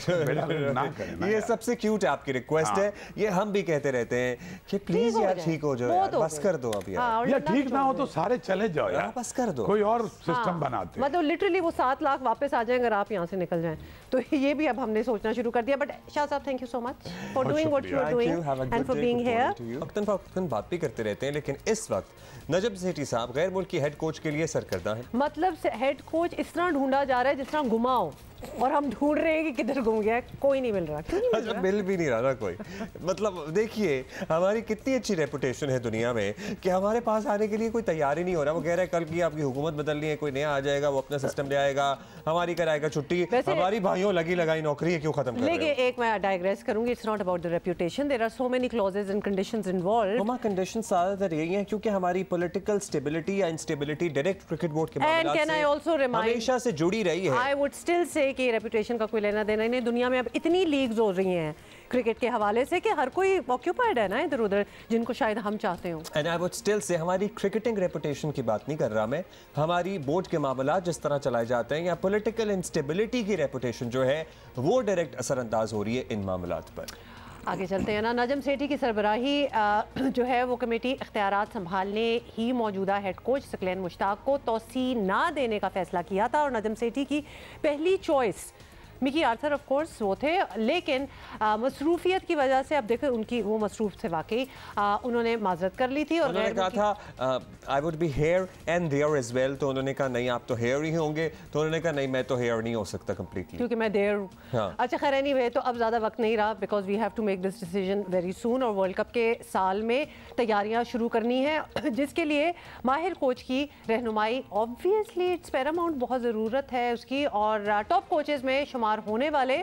ना करें। ये सबसे क्यूट है आपकी रिक्वेस्ट है, ये हम भी कहते रहते हैं कि प्लीज यार ठीक हो जाओ, बस कर दो अब यार। या ठीक ना हो तो सारे चले जाओ यार, बस कर दो, कोई और सिस्टम बनाते। मतलब लिटरली वो 7 लाख वापस आ जाए अगर आप यहाँ से निकल जाएं, तो ये भी अब हमने सोचना शुरू कर दिया। बट शाह साहब, thank you so much for doing what you are doing and for being here. वक्तन फवक्तन बात भी करते रहते हैं, लेकिन इस वक्त नजम सेठी साहब गैर मुल्की हेड कोच के लिए सरकर्दा है। मतलब हेड कोच इस तरह ढूंढा जा रहा है जिस तरह गुमा हो, और हम ढूंढ रहे हैं कि किधर गुम गया है, कोई नहीं मिल रहा। क्यों नहीं मिल रहा? मिल भी नहीं रहा ना कोई। मतलब देखिए हमारी कितनी अच्छी रेपुटेशन है दुनिया में कि हमारे पास आने के लिए कोई तैयार ही नहीं हो रहा। वो कह रहा है कल की आपकी हुकूमत बदलनी है, कोई नया आ जाएगा, वो अपना सिस्टम ले आएगा, हमारी कराएगा छुट्टी। हमारी भाइयों लगी लगाई नौकरी है, क्यों खत्म कर रहे हो? लेकिन एक मैं डाइग्रेस करूंगी, it's not about the reputation, there are so many clauses and conditions involved. हमारा कंडीशंस ज्यादातर यही हैं क्योंकि हमारी पॉलिटिकल स्टेबिलिटी या इंस्टेबिलिटी डायरेक्ट क्रिकेट बोर्ड के मामले से हमेशा से जुड़ी रही है। आई वुड स्टिल से कि रेपुटेशन का कोई लेना देना नहीं। दुनिया में अब इतनी लीग्स हो रही हैं क्रिकेट के हवाले से कि हर कोई ऑक्यूपाइड है ना इधर उधर, जिनको शायद हम चाहते हो। And I would still say हमारी क्रिकेटिंग रेपुटेशन की बात नहीं कर रहा मैं, हमारी बोर्ड के मामला जिस तरह चलाए जाते हैं या पॉलिटिकल इंस्टेबिलिटी की रेपुटेशन जो है वो डायरेक्ट असरअंदाज हो रही है इन मामलात पर। आगे चलते हैं ना। नजम सेठी की सरबराही जो है वो कमेटी इख्तियारात संभालने ही मौजूदा हेड कोच सकलैन मुश्ताक को तौसी ना देने का फैसला किया था, और नजम सेठी की पहली choice Mickey Arthur of course वो थे, लेकिन मसरूफियत की वजह से अब देखो उनकी वो मसरूफ से वाकई उन्होंने माजरत कर ली थी और उन्होंने कहा था I would be here and there as well, तो उन्होंने कहा नहीं आप तो हेयर ही होंगे, तो उन्होंने कहा नहीं मैं तो हेयर नहीं हो सकता कंप्लीटली क्योंकि मैं देयर हूँ। हाँ। अच्छा खैर एनीवे, तो अब ज़्यादा वक्त नहीं रहा because we have to make this decision very soon, और वर्ल्ड कप के साल में तैयारियाँ शुरू करनी है जिसके लिए माहिर कोच की रहनुमाई ऑब्वियसली इट्स पैरामाउंट बहुत ज़रूरत है उसकी। और टॉप कोचेज़ में शुमार होने वाले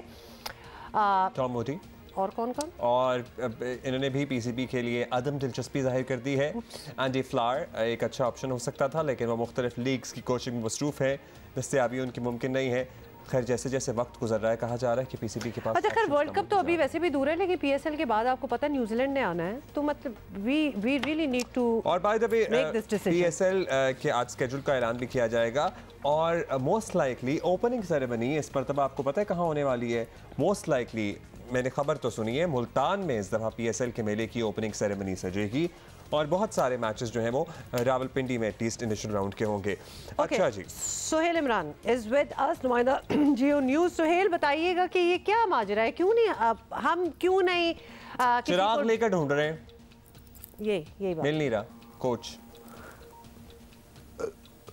टॉम मोटी और कौन कौन, और इन्होंने भी पीसीबी के लिए अदम दिलचस्पी जाहिर कर दी है। एंडी फ्लावर एक अच्छा ऑप्शन हो सकता था, लेकिन वो मुख्तलिफ लीग्स की कोचिंग में मसरूफ़ है, दस्तयाबी उनकी मुमकिन नहीं है। खैर जैसे जैसे वक्त गुजर रहा है कहा जा रहा है कि पीसीबी के पास। अच्छा खैर वर्ल्ड कप तो अभी वैसे भी दूर है, लेकिन पीएसएल के बाद आपको पता है न्यूजीलैंड ने आना है, तो मतलब वी रियली नीड टू। और बाय द वे पीएसएल के आज स्केड्यूल का ऐलान भी किया जाएगा, और मोस्ट लाइकली ओपनिंग सेरेमनी इस मरतबा आपको पता है कहाँ होने वाली है? मोस्ट लाइकली मैंने खबर तो सुनी है मुल्तान में इस दफ़ा पीएसएल के मेले की ओपनिंग सेरेमनी सजेगी, और बहुत सारे मैचेस जो हैं वो रावलपिंडी में एटलीस्ट इनिशियल राउंड के होंगे। अच्छा जी, Suhail Imran is with us, नुमाइंदा जियो न्यूज़। सुहेल बताइएगा कि ये क्या माजरा है, क्यों नहीं हम क्यों नहीं चिराग लेकर ढूंढ रहे हैं, ये बात मिल नहीं रहा कोच।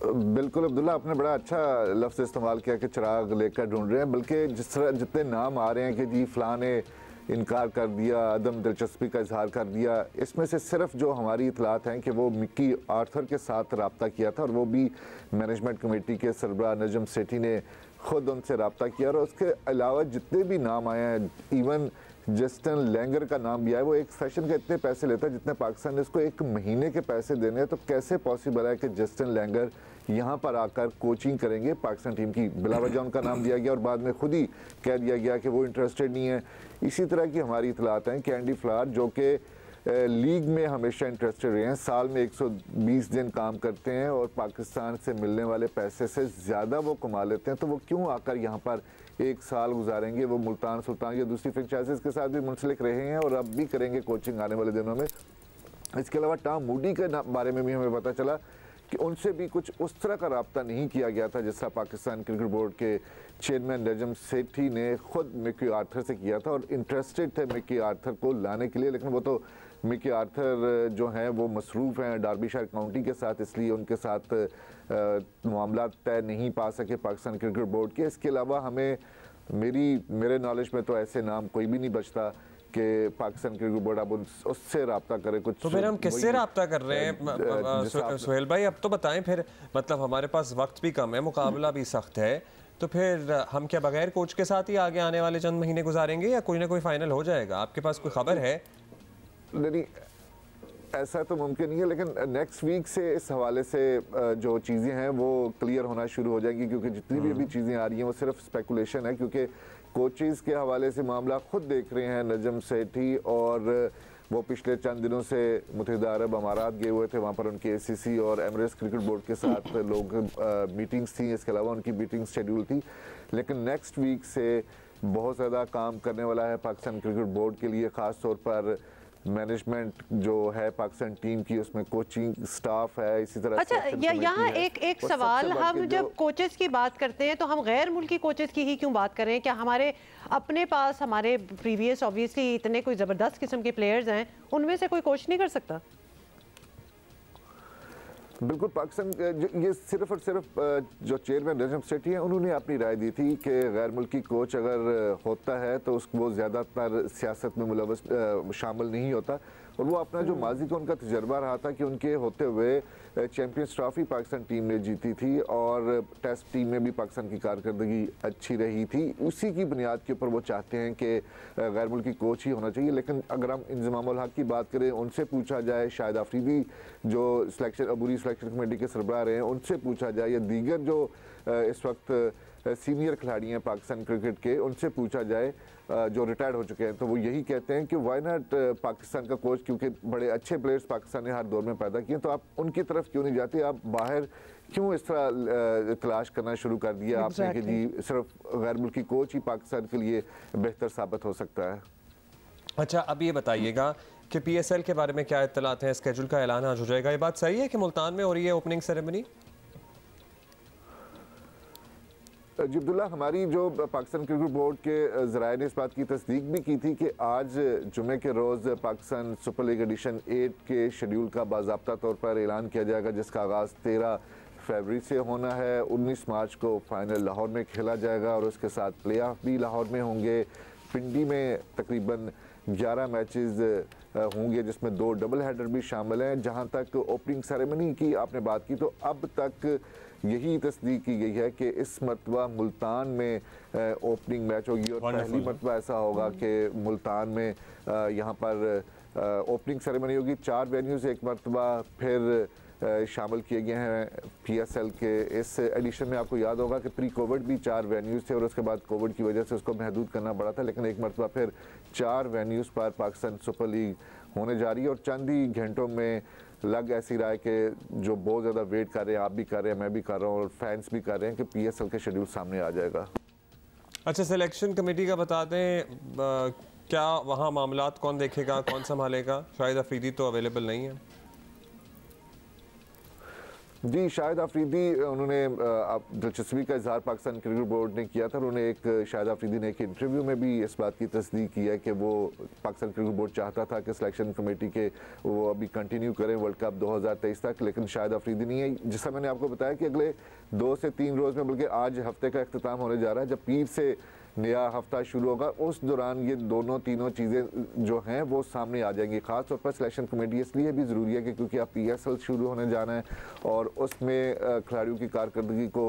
बिल्कुल अब्दुल्ला, आपने बड़ा अच्छा लफ्ज़ इस्तेमाल किया कि चिराग लेकर ढूंढ रहे हैं, बल्कि जिस तरह जितने नाम आ रहे हैं कि जी फ़लाँ ने इनकार कर दिया, अदम दिलचस्पी का इजहार कर दिया, इसमें से सिर्फ जो हमारी इतलात हैं कि वो मिकी आर्थर के साथ रब्ता किया था, और वो भी मैनेजमेंट कमेटी के सरबराह नजम सेठी ने ख़ुद उनसे रब्ता किया। और उसके अलावा जितने भी नाम आए हैं, इवन जस्टिन लैंगर का नाम भी आया, वो एक सेशन के इतने पैसे लेता है जितने पाकिस्तान ने इसको एक महीने के पैसे देने हैं, तो कैसे पॉसिबल है कि जस्टिन लैंगर यहाँ पर आकर कोचिंग करेंगे पाकिस्तान टीम की? बिला वजह उनका नाम दिया गया और बाद में खुद ही कह दिया गया कि वो इंटरेस्टेड नहीं है। इसी तरह की हमारी इतलात हैं कि एंडी फ्लावर जो कि लीग में हमेशा इंटरेस्टेड रहे हैं, साल में 120 दिन काम करते हैं और पाकिस्तान से मिलने वाले पैसे से ज़्यादा वो कमा लेते हैं, तो वो क्यों आकर यहाँ पर एक साल गुजारेंगे? वो मुल्तान सुल्तान या दूसरी फ्रेंचाइजीज के साथ भी मुंसलिक रहे हैं और अब भी करेंगे कोचिंग आने वाले दिनों में। इसके अलावा टॉम मूडी के बारे में भी हमें पता चला कि उनसे भी कुछ उस तरह का रब्ता नहीं किया गया था जिस तरह पाकिस्तान क्रिकेट बोर्ड के चेयरमैन नजम सेठी ने खुद मिकी आर्थर से किया था, और इंटरेस्टेड थे मिकी आर्थर को लाने के लिए, लेकिन वो तो मिकी आर्थर जो हैं वो मसरूफ़ हैं डार्बीशायर काउंटी के साथ, इसलिए उनके साथ मामला तय नहीं पा सके पाकिस्तान क्रिकेट बोर्ड के। इसके अलावा हमें मेरे नॉलेज में तो ऐसे नाम कोई भी नहीं बचता कि पाकिस्तान क्रिकेट बोर्ड अब उससे रब्ता करे कुछ। तो फिर हम किससे रब्ता कर रहे हैं सुहेल भाई? अब तो बताएं फिर, मतलब हमारे पास वक्त भी कम है, मुकाबला भी सख्त है, तो फिर हम क्या बगैर कोच के साथ ही आगे आने वाले चंद महीने गुजारेंगे या कोई ना कोई फाइनल हो जाएगा? आपके पास कोई खबर है? नहीं, ऐसा तो मुमकिन नहीं है, लेकिन नेक्स्ट वीक से इस हवाले से जो चीज़ें हैं वो क्लियर होना शुरू हो जाएंगी, क्योंकि जितनी भी अभी चीज़ें आ रही हैं वो सिर्फ स्पेकुलेशन है, क्योंकि कोचेज़ के हवाले से मामला खुद देख रहे हैं नजम सेठी, और वो पिछले चंद दिनों से मुत्तहिदा अरब अमारात गए हुए थे, वहाँ पर उनके ACC और एमिरेट्स क्रिकेट बोर्ड के साथ लोग मीटिंग्स थी, इसके अलावा उनकी मीटिंग शेड्यूल थी। लेकिन नेक्स्ट वीक से बहुत ज़्यादा काम करने वाला है पाकिस्तान क्रिकेट बोर्ड के लिए, ख़ास तौर पर मैनेजमेंट जो है पाकिस्तान टीम की, उसमें कोचिंग स्टाफ है, इसी तरह। अच्छा, यहाँ एक सवाल, हम जब कोचेस की बात करते हैं तो हम गैर मुल्की कोचेस की ही क्यों बात कर रहे हैं? क्या हमारे अपने पास, हमारे प्रीवियस ऑब्वियसली इतने कोई ज़बरदस्त किस्म के प्लेयर्स हैं, उनमें से कोई कोच नहीं कर सकता? बिल्कुल, पाकिस्तान ये सिर्फ और सिर्फ जो चेयरमैन रजब सेठी हैं उन्होंने अपनी राय दी थी कि गैर मुल्की कोच अगर होता है तो वो ज़्यादातर सियासत में मुलव्वस शामिल नहीं होता, और वो अपना जो माजी का उनका तजर्बा रहा था कि उनके होते हुए चैंपियंस ट्रॉफी पाकिस्तान टीम ने जीती थी और टेस्ट टीम में भी पाकिस्तान की कारकर्दगी अच्छी रही थी, उसी की बुनियाद के ऊपर वो चाहते हैं कि गैर मुल्की कोच ही होना चाहिए। लेकिन अगर हम इंज़माम उल हक की बात करें, उनसे पूछा जाए, शाहिद अफरीदी जो अबूरी सिलेक्शन कमेटी के सरबराह रहे हैं उनसे पूछा जाए, या दीगर जो इस वक्त सीनियर खिलाड़ी हैं पाकिस्तान क्रिकेट के, उनसे पूछा जाए जो रिटायर्ड हो चुके हैं, तो वो यही कहते हैं कि वाई नॉट पाकिस्तान का कोच, क्योंकि बड़े अच्छे प्लेयर्स पाकिस्तान ने हर दौर में पैदा किए, तो आप उनकी तरफ क्यों नहीं जाते? आप बाहर क्यों इस तरह तलाश करना शुरू कर दिया आपने कि जी सिर्फ गैर मुल्की कोच ही पाकिस्तान के लिए बेहतर साबित हो सकता है? अच्छा, अब ये बताइएगा कि PSL के बारे में क्या इत्तलात हैं? स्केड्यूल का ऐलान आज हो जाएगा, ये बात सही है कि मुल्तान में हो रही है ओपनिंग सेरेमनी? जी अब्दुल्ला, हमारी जो पाकिस्तान क्रिकेट बोर्ड के ज़राए ने इस बात की तस्दीक भी की थी कि आज जुमे के रोज़ पाकिस्तान सुपर लीग एडिशन 8 के शेड्यूल का बाज़ाब्ता तौर पर ऐलान किया जाएगा, जिसका आगाज़ 13 फरवरी से होना है। 19 मार्च को फाइनल लाहौर में खेला जाएगा और उसके साथ प्ले ऑफ भी लाहौर में होंगे। पिंडी में तकरीबन 11 मैचेस होंगे, जिसमें 2 डबल हेडर भी शामिल हैं। जहां तक ओपनिंग सेरेमनी की आपने बात की, तो अब तक यही तस्दीक की गई है कि इस मरतबा मुल्तान में ओपनिंग मैच होगी और पहली मरतबा ऐसा होगा कि मुल्तान में यहाँ पर ओपनिंग सेरेमनी होगी। 4 वेन्यूज़ एक मरतबा फिर शामिल किए गए हैं PSL के इस एडिशन में। आपको याद होगा कि प्री कोविड भी 4 वेन्यूज़ थे और उसके बाद कोविड की वजह से उसको महदूद करना पड़ा था, लेकिन एक मरतबा फिर 4 वेन्यूज़ पर पाकिस्तान सुपर लीग होने जा रही है। और चंद ही घंटों में लग ऐसी राय के जो बहुत ज़्यादा वेट कर रहे हैं, आप भी कर रहे हैं, मैं भी कर रहा हूँ और फैंस भी कर रहे हैं, कि PSL के शेड्यूल सामने आ जाएगा। अच्छा, सिलेक्शन कमेटी का बता दें, क्या वहाँ मामलात कौन देखेगा, कौन संभालेगा? शाहिद अफरीदी तो अवेलेबल नहीं है। जी, शाहिद अफरीदी, उन्होंने दिलचस्पी का इजहार पाकिस्तान क्रिकेट बोर्ड ने किया था। उन्होंने शाहिद अफरीदी ने एक इंटरव्यू में भी इस बात की तस्दीक की है कि वो पाकिस्तान क्रिकेट बोर्ड चाहता था कि सिलेक्शन कमेटी के वो अभी कंटिन्यू करें वर्ल्ड कप 2023 तक, लेकिन शाहिद अफरीदी नहीं है। जिसका मैंने आपको बताया कि अगले 2 से 3 रोज़ में, बल्कि आज हफ्ते का अख्ताम होने जा रहा है, जब पीर से नया हफ्ता शुरू होगा, उस दौरान ये तीनों चीज़ें जो हैं वो सामने आ जाएंगी। ख़ास तौर पर सिलेक्शन कमेटी इसलिए भी ज़रूरी है कि क्योंकि अब PSL शुरू होने जाना है और उसमें खिलाड़ियों की कारकर्दगी को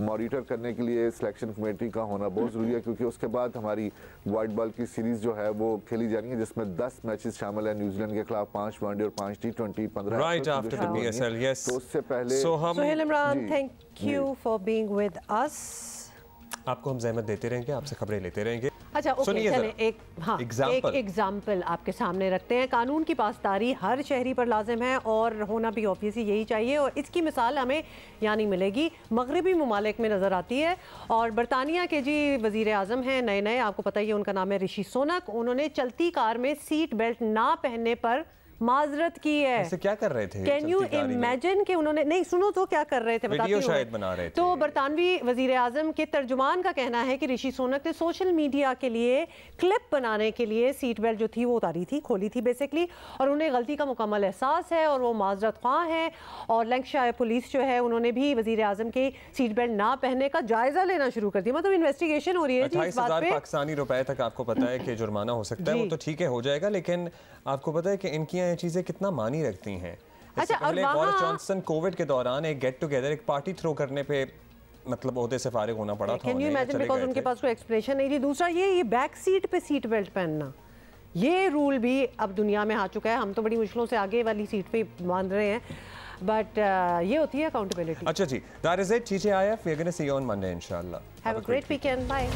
मॉनिटर करने के लिए सिलेक्शन कमेटी का होना बहुत ज़रूरी है, क्योंकि उसके बाद हमारी वाइट बॉल की सीरीज़ जो है वो खेली जानी है, जिसमें 10 मैचेस शामिल हैं। न्यूजीलैंड के खिलाफ 5 वनडे और 5 T20, 15 right after the PSL। Yes, तो उससे पहले Sohail Imran, thank you for being with अस। आपको हम जहमत देते रहेंगे, आपसे खबरें लेते रहेंगे। अच्छा, ओके, चलें एक एग्जाम्पल आपके सामने रखते हैं। कानून की पासदारी हर शहरी पर लाजिम है और होना भी ऑब्वियसली यही चाहिए, और इसकी मिसाल हमें यानी मिलेगी मगरबी ममालिक में नज़र आती है। और बरतानिया के जी वज़ीर आज़म हैं नए, आपको पता ही है, उनका नाम है ऋषि सुनक। उन्होंने चलती कार में सीट बेल्ट ना पहनने पर माजरत की है। ऐसे क्या कर रहे थे? कैन यू इमेजिन कि उन्होंने, नहीं सुनो तो क्या कर रहे थे, बताती हूँ। शायद बना रहे थे। तो बरतानवी वजीर आजम के तर्जुमान का कहना है कि ऋषि सुनक ने सोशल मीडिया के लिए क्लिप बनाने के लिए सीट बेल्ट जो थी वो उतारी थी, खोली थी बेसिकली, और उन्हें गलती का मुकम्मल एहसास है और वो माजरत ख्वाह है। और लैंकशायर पुलिस जो है उन्होंने भी वजीर आजम के सीट बेल्ट ना पहनने का जायजा लेना शुरू कर दिया। मतलब इन्वेस्टिगेशन हो रही है। 28,000 पाकिस्तानी रुपए तक आपको पता है कि जुर्माना हो सकता है, वो तो ठीक है, हो जाएगा, लेकिन आपको पता है कि इनकी ये चीजें कितना मानी रखती हैं। अच्छा, पहले बोरिस जॉनसन कोविड के दौरान एक गेट टुगेदर, एक पार्टी थ्रो करने पे मतलब ओहदे से फारिग होना पड़ा था। कैन यू इमेजिन, बिकॉज़ उनके पास कोई एक्सप्रेशन नहीं थी। दूसरा ये बैक सीट पे सीट बेल्ट पहनना, ये रूल भी अब दुनिया में आ चुका है। हम तो बड़ी मुश्किलों से आगे वाली सीट पे बांध रहे हैं, बट ये होती है अकाउंटेबिलिटी। अच्छा जी, that is it. TJIF, we are gonna see you on Monday इंशाल्लाह। Have a great weekend, bye.